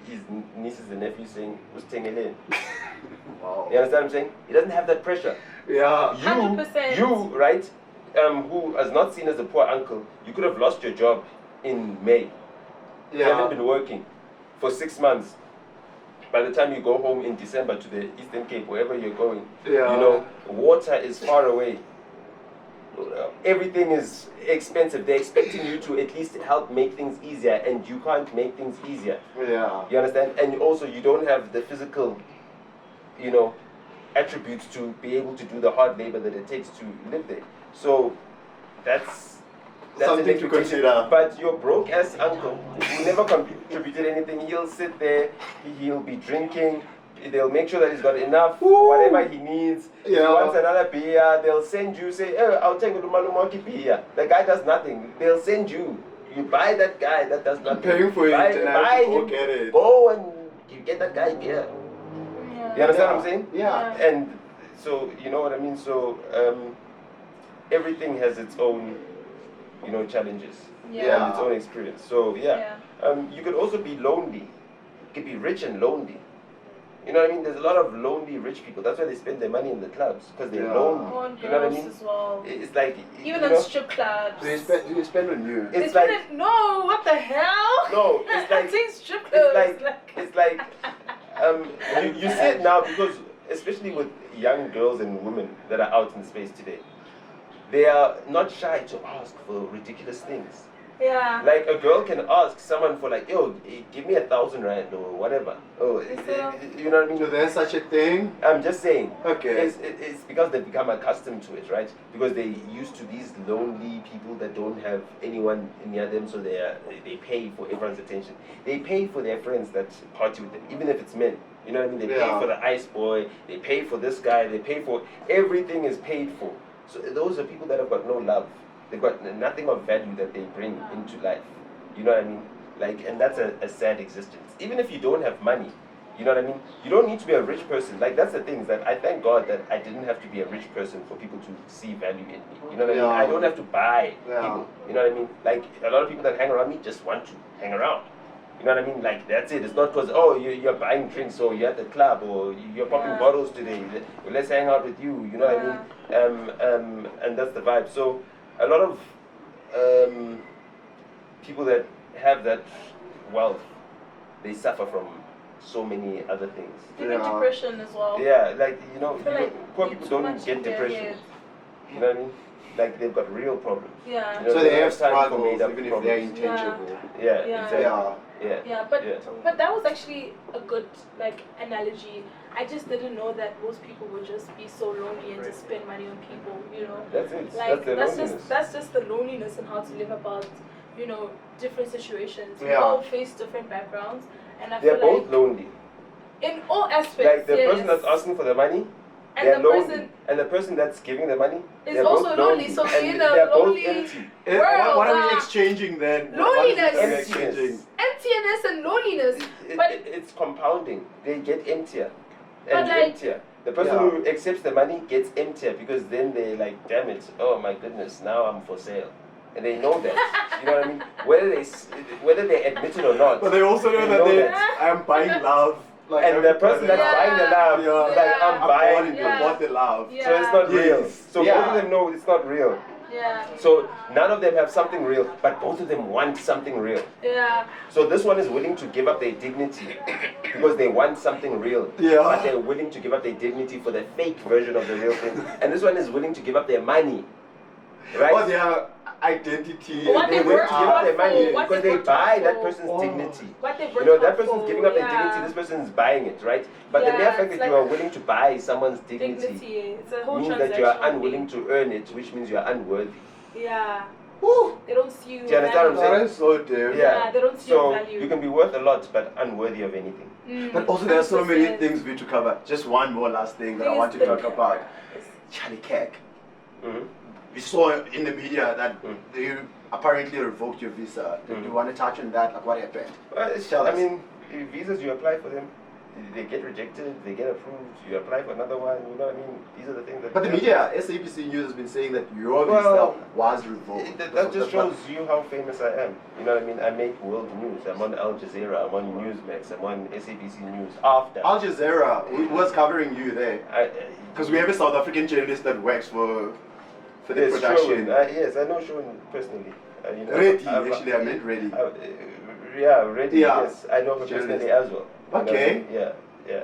his nieces and nephews saying, "Who's Tengelang?" Wow. You understand what I'm saying? He doesn't have that pressure. Yeah. 100%. You, right, who is not seen as a poor uncle, you could have lost your job in May. You haven't been working for 6 months. By the time you go home in December to the Eastern Cape, wherever you're going, Yeah. you know, water is far away. Everything is expensive. They're expecting you to at least help make things easier, and you can't make things easier. Yeah. You understand? And also, you don't have the physical, you know, attributes to be able to do the hard labor that it takes to live there. So that's Something an to expectation. consider. But your broke ass uncle who never contributed anything, he'll sit there, he'll be drinking, they'll make sure that he's got enough, whatever he needs. If he Yeah. wants another beer, they'll send you, say, "Oh, I'll take Nhlamulo beer." The guy does nothing. They'll send you. You buy that guy that does nothing. Paying for it, buy, and I buy have to go him, get it. go and you get that guy beer. You understand what I'm saying? Yeah. And so, you know what I mean? So, everything has its own, you know, challenges Yeah. and its own experience. So, you could also be lonely. You could be rich and lonely. You know what I mean? There's a lot of lonely rich people. That's why they spend their money in the clubs, because they're Yeah. lonely. On You know what I girls mean? as well. It's like, Even you on know, strip clubs. Do you spend on you? It's They like, spend it- no, what the hell? no, it's like, I think strip clubs. it's like, you see it now because, especially with young girls and women that are out in space today, they are not shy to ask for ridiculous things. Yeah. Like a girl can ask someone for like, yo, give me 1,000 rand or whatever. Oh, you know what I mean? So there's such a thing? I'm just saying. Okay. It's because they've become accustomed to it, right? Because they're used to these lonely people that don't have anyone near them, so they pay for everyone's attention. They pay for their friends that party with them, even if it's men. You know what I mean? They pay for the ice boy, they pay for this guy, they pay for everything is paid for. So those are people that have got no love. They've got nothing of value that they bring into life. You know what I mean? Like, and that's a sad existence. Even if you don't have money, you know what I mean? You don't need to be a rich person. Like, that's the thing, is that I thank God that I didn't have to be a rich person for people to see value in me. You know what I mean? I don't have to buy people. You know what I mean? Like, a lot of people that hang around me just want to hang around. You know what I mean? Like, that's it. It's not because, oh, you're buying drinks, or you're at the club, or you're popping bottles today. Let's hang out with you. You know what I mean? And that's the vibe. So a lot of people that have that wealth, they suffer from so many other things. Even depression as well. Yeah, like, you know, poor people too don't much get in their depression. head. You know what I mean? Like, they've got real problems. Yeah. You know, So they have time for struggles, made-up even if problems. they're intangible. Yeah, Yeah. exactly. Yeah, but that was actually a good like analogy. I just didn't know that most people would just be so lonely and just spend money on people, you know. That's it. Like That's the loneliness. that's just the loneliness and how to live about, you know, different situations. We Yeah. all face different backgrounds, and I They're feel both like lonely. in all aspects. Like the yes. person that's asking for the money, and they're the lonely. person And the person that's giving the money, is they're also both lonely. So we're and in they're a both lonely empty. world. What are we exchanging then? Loneliness. What is it that we're exchanging? emptiness and loneliness. But It's compounding. They get emptier But and like- emptier. The person who accepts the money gets emptier, because then they're like, damn it, oh my goodness, now I'm for sale. And they know that. You know what I mean? Whether they admit it or not. But they also know that I'm buying love. Like, And the person that's buying the love, like, I'm buying it. I bought the love. Yeah. So it's not real. Yes. So both of them know it's not real. yeah, So none of them have something real, but both of them want something real. yeah, So this one is willing to give up their dignity because they want something real. Yeah. But they're willing to give up their dignity for the fake version of the real thing. And this one is willing to give up their money. Right? Or their identity. What They're they willing worked to give up hard their money for, what because they they worked buy hard that for. person's dignity. what they You worked know, that hard person's for, giving up their yeah. dignity, this person is buying it, right? But the Yeah, mere fact it's that you like are willing to buy someone's dignity It's a whole means transaction. that you are unwilling to earn it, which means you are unworthy. Yeah. Woo. They don't see you. Do you understand what I'm That saying? is so deep. Yeah, they don't see So your value. you can be worth a lot, but unworthy of anything. But also there are so many 100%. things we need to cover. Just one more last thing that I Please want to do. talk about. Charlie Kirk. Mm-hmm. We saw in the media that Mm. they apparently revoked your visa. Do you want to touch on that? Like, what happened? Tell I us. mean, visas, you apply for them, they get rejected, they get approved, you apply for another one, you know what I mean? These are the things that... But the media, SABC News has been saying that your Well, visa was revoked. That just shows you how famous I am. You know what I mean? I make world news. I'm on Al Jazeera, I'm on Newsmax, I'm on SABC News after. Al Jazeera, who was covering you there? Because we have a South African journalist that works for the Yes, production. Sean. Yes, I know Sean personally. You know, Ready, I've- actually, I meant Ready. Yeah, Ready, Yeah. yes. I know her Journalist. personally as well. You know what I Okay. mean? Yeah.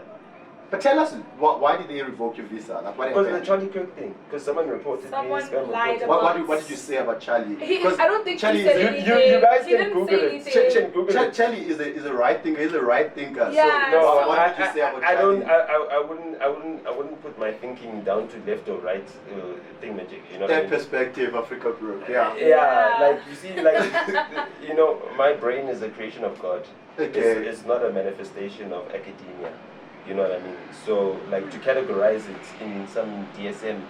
But tell us, why did they revoke your visa? Like, what Because of the happened? Charlie Kirk thing. Because someone reported Someone me. scam lied reported. about- What did you say about Charlie? I don't think Charlie he said is- anything. You guys He can didn't Google say it. anything. Google it. Charlie is a right thinker. He's a right thinker. Yeah, So, No, what did you say about I Charlie? don't. I wouldn't put my thinking down to left or right thing magic. You know what I That mean? perspective, Africa Group. Yeah. Yeah, like you see, like you know, my brain is a creation of God. Okay. It's not a manifestation of academia. You know what I mean? So, like to categorize it in some DSM.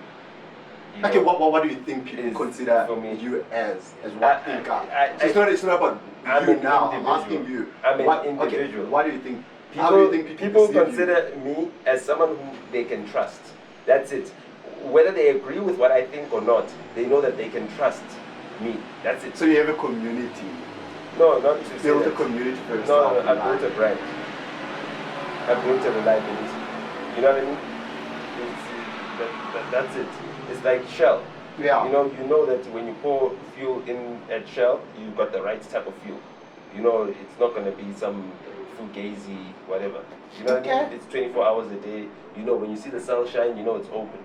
You Okay, know, what do you think people is consider for me. you as what thinker? It's not about I'm you an now. I'm individual. asking you. I'm an what, individual. Okay, what do you think? How do you think people perceive consider me as someone who they can trust. That's it. Whether they agree with what I think or not, they know that they can trust me. That's it. So you have a community. No, not to say Build a that. community for No, yourself. I've built a brand. I've built a reliability. You know what I mean? That's it. It's like Shell. Yeah. You know that when you pour fuel in at Shell, you've got the right type of fuel. You know, it's not going to be some fugazi, whatever. You know what I mean? It's 24 hours a day. You know, when you see the sun shine, you know it's open.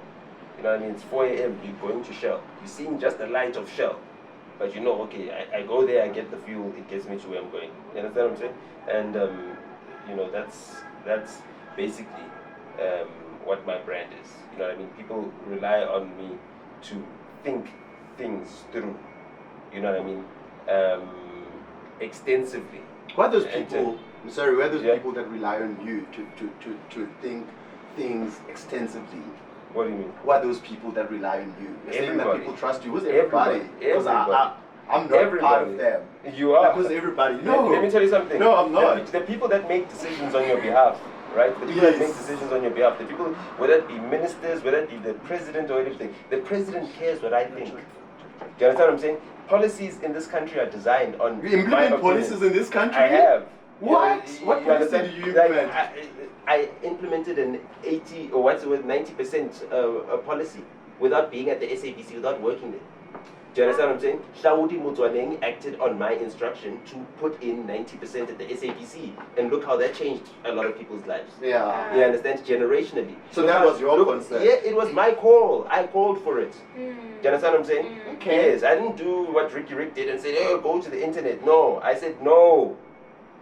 You know what I mean? It's 4 a.m., you're going to Shell. You're seeing just the light of Shell. But okay, I go there, I get the fuel, it gets me to where I'm going. You understand what I'm saying? And that's basically what my brand is. You know what I mean? People rely on me to think things through. You know what I mean? Extensively. Who are those people? I'm sorry, who are those Yeah. people that rely on you to think things extensively? What do you mean? Who are those people that rely on you? You're saying that Everybody. people trust you. Who's everybody? Because Everybody. I'm not part of Everybody. them. You are. Because everybody. No. Let me tell you something. No, I'm not. The people that make decisions on your behalf, right? The people that make decisions on your behalf, the people, whether it be ministers, whether it be the president or anything, the president cares what I think. Do you understand what I'm saying? Policies in this country are designed on. You implement policies in this country? I have. What? What policy understand? do you implement? I implemented an 80 or 90% policy without being at the SABC, without working there. Do you understand what I'm saying? Hlamulo Motsoaneng acted on my instruction to put in 90% at the SABC, and look how that changed a lot of people's lives. Yeah. You understand? Generationally. So that was your concern? Yeah, it was my call. I called for it. Do you understand what I'm saying? Okay. Yes, I didn't do what Rick did and say, oh, go to the internet. No, I said no.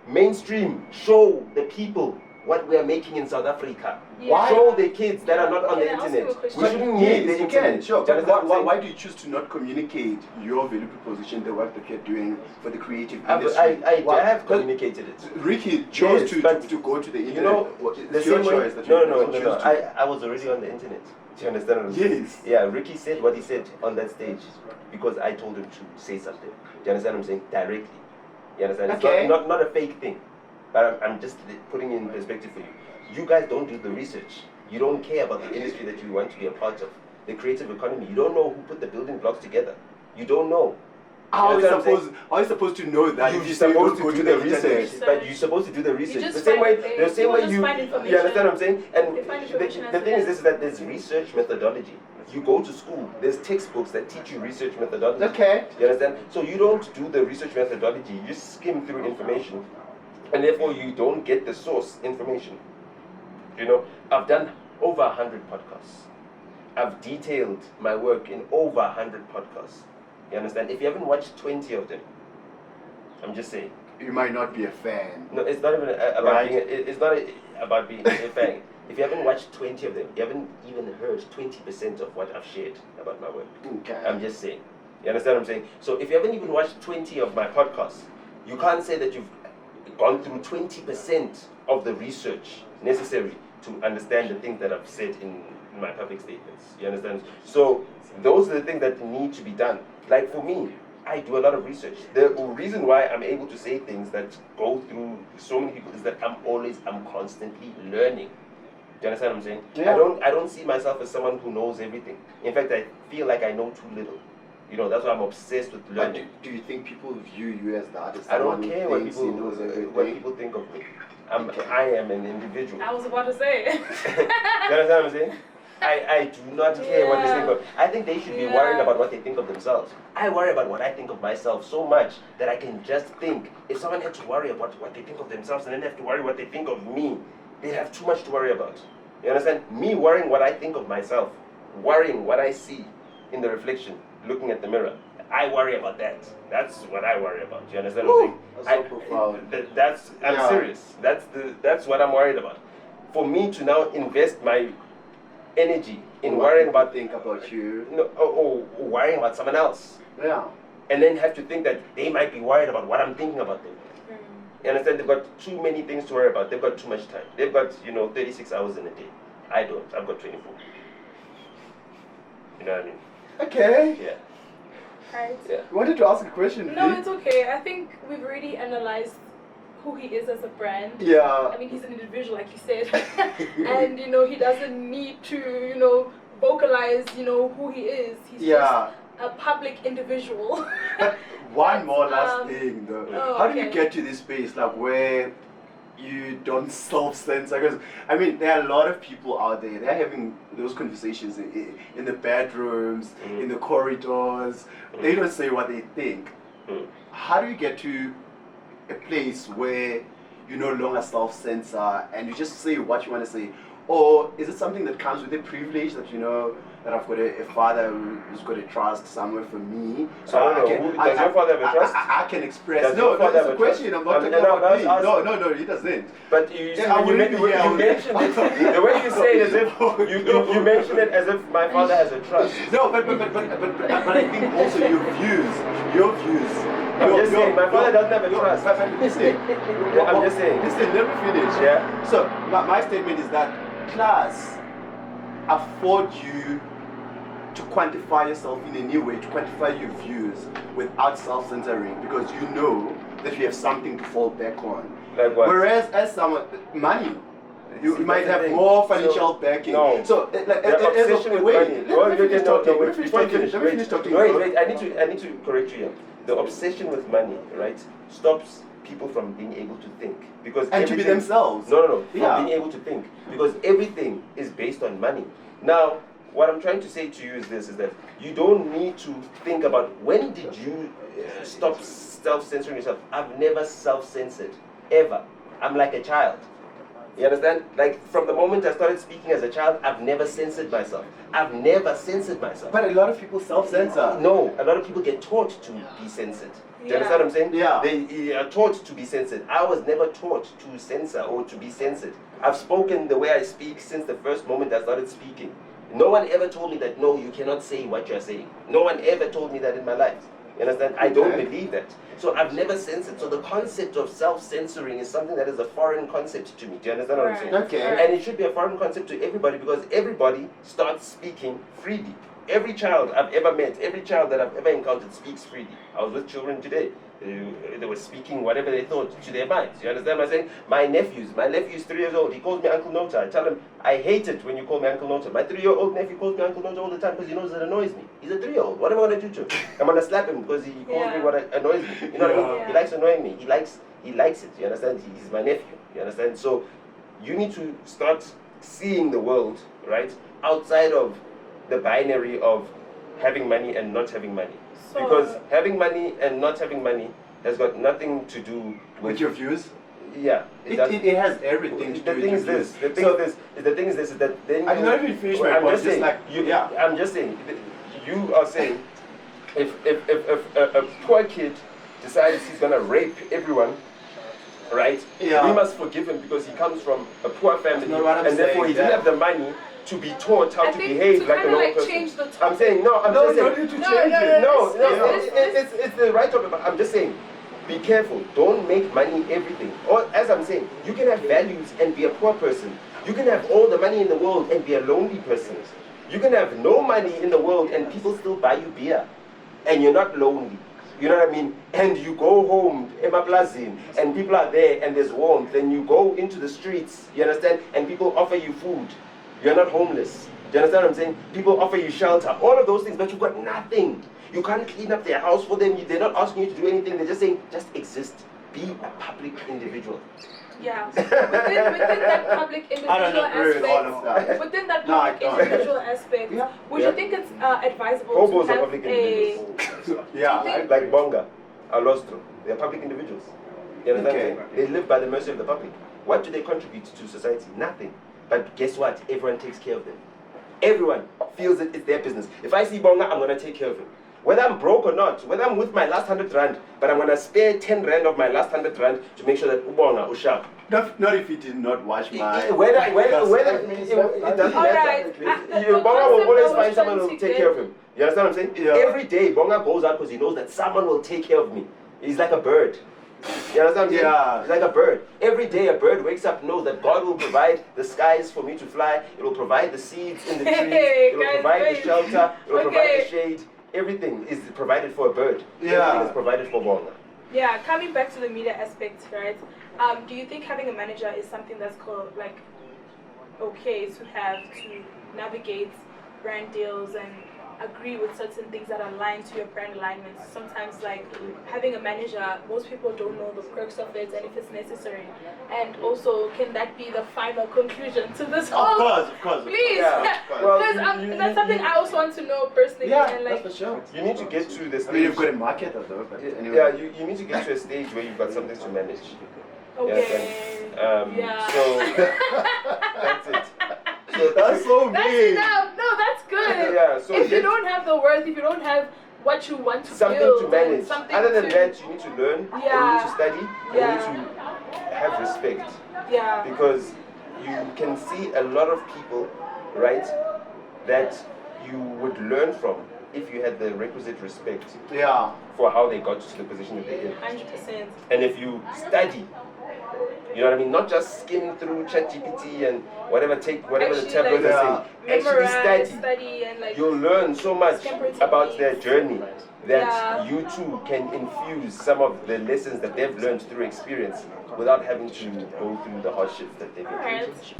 Mainstream, show the people what we are making in South Africa. Yeah. Show the kids that are not on the Can I ask you a internet. question? We shouldn't need Yes, the you internet. can, sure. Do you But understand what I'm saying? why do you choose to not communicate your value proposition, the work that you're doing for the creative industry? I have communicated it. Ricky chose Yes, to go to the internet. You know, the it's your same way. choice that you No. choose to. I was already on the internet. Do you understand what I'm saying? Yes. Yeah, Ricky said what he said on that stage because I told him to say something. Do you understand what I'm saying? Directly. You understand? Okay. It's not a fake thing. But I'm just putting it in perspective for you. You guys don't do the research. You don't care about the industry that you want to be a part of. The creative economy. You don't know who put the building blocks together. You don't know. How You are understand what you supposed to know that? You're if you say supposed don't to go do the internet? research, but you're supposed to do the research. just The same find way, things. the same People way just you find understand information. what I'm saying? And They find information the as thing it is is. that there's research methodology. You go to school, there's textbooks that teach you research methodology. Okay. You understand? So you don't do the research methodology, you just skim through information, and therefore you don't get the source information. You know, I've done over 100 podcasts. I've detailed my work in over 100 podcasts. You understand? If you haven't watched 20 of them, I'm just saying. You might not be a fan. No, it's not even about Right. being. It's not about being a fan. If you haven't watched 20 of them, you haven't even heard 20% of what I've shared about my work. Okay. I'm just saying. You understand what I'm saying? So if you haven't even watched 20 of my podcasts, you can't say that you've gone through 20% of the research necessary to understand the things that I've said in my public statements. You understand? So those are the things that need to be done. Like for me, I do a lot of research. The reason why I'm able to say things that go through so many people is that I'm constantly learning. Do you understand what I'm saying? Yeah. I don't see myself as someone who knows everything. In fact, I feel like I know too little. You know, that's why I'm obsessed with But learning. do you think people view you as the artist? I don't someone who care what thinks people he knows everything? think of me. Okay. I am an individual. I was about to say. You understand what I'm saying? I do not care what they think of. I think they should be worried about what they think of themselves. I worry about what I think of myself so much that I can just think. If someone had to worry about what they think of themselves and then have to worry what they think of me, they have too much to worry about. You understand? Me worrying what I think of myself, worrying what I see in the reflection, looking at the mirror. I worry about that. That's what I worry about. You understand what I'm saying? That's so profound. I'm Yeah. serious. That's what I'm worried about. For me to now invest my energy in worrying about think about you. or worrying about someone else, Yeah. and then have to think that they might be worried about what I'm thinking about them. You understand? They've got too many things to worry about. They've got too much time. They've got 36 hours in a day. I don't. I've got 24. You know what I mean? Okay. Yeah. Right. Yeah. You wanted to ask a question? No, Vic? it's okay. I think we've already analyzed who he is as a brand. Yeah. I mean, he's an individual, like you said, and he doesn't need to, vocalize, who he is. He's Yeah. just a public individual. But one more last thing though. Oh, How do you okay. get to this space like where you don't self-censor? Because I mean, there are a lot of people out there. They're having those conversations in the bedrooms, in the corridors. They don't say what they think. How do you get to a place where you no longer self-censor and you just say what you want to say? Or is it something that comes with a privilege that that I've got a father who's got a trust somewhere for me. So I don't know, does your father have a trust? I can express. Does No, your father it's have a a question. trust? I'm not talking about me. No, he doesn't. But you, Yeah, when you mentioned it, the way you say it as if you mention it as if my father has a trust. No, but I think also your views. I'm just saying, my father doesn't have a trust. But listen, I'm just saying. Listen, let me finish. Yeah. So my statement is that class afford you to quantify yourself in a new way, to quantify your views without self-censoring, because you know that you have something to fall back on. Like what? Whereas as someone, money. You See, might that's the have thing. more financial backing. No. So, The obsession with money. Let me finish talking. Let me finish talking. Wait, I need to correct you here. The obsession with money, right, stops people from being able to think. Because And to be themselves. No, from Yeah. being able to think. Because everything is based on money. Now, what I'm trying to say to you is this, is that you don't need to think about when did you stop self-censoring yourself. I've never self-censored, ever. I'm like a child. You understand? Like, from the moment I started speaking as a child, I've never censored myself. I've never censored myself. But a lot of people self-censor. No, a lot of people get taught to be censored. Do you understand what I'm saying? Yeah. They are taught to be censored. I was never taught to censor or to be censored. I've spoken the way I speak since the first moment I started speaking. No one ever told me that, no, you cannot say what you're saying. No one ever told me that in my life. You understand? I don't believe that. So I've never censored. So the concept of self-censoring is something that is a foreign concept to me. Do you understand what I'm saying? Okay. And it should be a foreign concept to everybody, because everybody starts speaking freely. Every child I've ever met, every child that I've ever encountered speaks freely. I was with children today. They were speaking whatever they thought to their minds. You understand what I'm saying? My nephew is 3 years old. He calls me Uncle Nota. I tell him, I hate it when you call me Uncle Nota. My 3-year-old nephew calls me Uncle Nota all the time because he knows it annoys me. He's a 3-year-old. What am I going to do to him? I'm going to slap him because he calls me what annoys me. You know what I mean? Yeah. He likes annoying me. He likes it. You understand? He's my nephew. You understand? So you need to start seeing the world, right, outside of the binary of having money and not having money. So, Because having money and not having money has got nothing to do With your views? Yeah. It has everything to do with your views. The thing is that then I did not even finish my I'm point, just saying, I'm just saying, you are saying, if a poor kid decides he's gonna rape everyone, right? Yeah. We must forgive him because he comes from a poor family, not what I'm and therefore saying, he didn't yeah. have the money to be taught how I to think behave to like a kinda, normal like, person. change the I'm topic. saying no. I'm No, just no saying need to No, change no, it. no, it's the right topic. But I'm just saying, be careful. Don't make money everything. Or as I'm saying, you can have values and be a poor person. You can have all the money in the world and be a lonely person. You can have no money in the world and people still buy you beer, and you're not lonely. You know what I mean? And you go home, Emaplazin, and people are there and there's warmth. Then you go into the streets, you understand? And people offer you food. You're not homeless. Do you understand what I'm saying? People offer you shelter, all of those things, but you've got nothing. You can't clean up their house for them. They're not asking you to do anything. They're just saying, just exist. Be a public individual. yeah. Within that public individual I don't agree with all of aspect, that. within that No, I public don't. individual aspect, Yeah. would you think it's advisable Hobos to are have public a... individuals. Yeah. Like Bonga, Alostro. They're public individuals. You understand? Okay. what I'm saying? They live by the mercy of the public. What do they contribute to society? Nothing. But guess what? Everyone takes care of them. Everyone feels it, it's their business. If I see Bonga, I'm going to take care of him. Whether I'm broke or not, whether I'm with my last 100 rand, but I'm going to spare 10 rand of my last 100 rand to make sure that Ubonga, Ushap. Not if he did not watch my... Whether it doesn't Alright. matter. Bonga will always find someone who will take care of him. You understand what I'm saying? Yeah. Every day, Bonga goes out because he knows that someone will take care of me. He's like a bird. You understand what I'm saying? Yeah. He's like a bird. Every day a bird wakes up, knows that God will provide the skies for me to fly. It will provide the seeds in the trees. Hey, It will guys, provide the wait. shelter. It will provide Okay. the shade. Everything is provided for a bird. Yeah. Everything is provided for Bonga. Yeah, coming back to the media aspect, right? Do you think having a manager is something that's called, like, okay to have to navigate brand deals and agree with certain things that align to your brand alignment? Sometimes, like, having a manager, most people don't know the perks of it and if it's necessary. And also, can that be the final conclusion to this whole... Of course. Please, Yeah, of course. because that's something I also want to know personally. Yeah, and, like, that's for sure. You need to get to the stage. I mean, you've got a market though, but anyway. Yeah, you need to get to a stage where you've got something to manage. okay. Yeah. So that's it. So That's so That's mean. enough. No, that's good. Yeah, so if you get don't have the worth, if you don't have what you want to something build, to manage. something Other than to, that, you need to learn, and you need to study, and you need to have respect. yeah, Because you can see a lot of people, right, that you would learn from if you had the requisite respect Yeah. for how they got to the position that they're in. 100%. And if you study, you know what I mean, not just skim through ChatGPT and whatever, take whatever the Actually, tablets like, are saying, actually Memorize, study. and like You'll learn so much Temperate about their techniques. journey that Yeah. you too can infuse some of the lessons that they've learned through experience without having to go through the hardships that they've been through. Alright.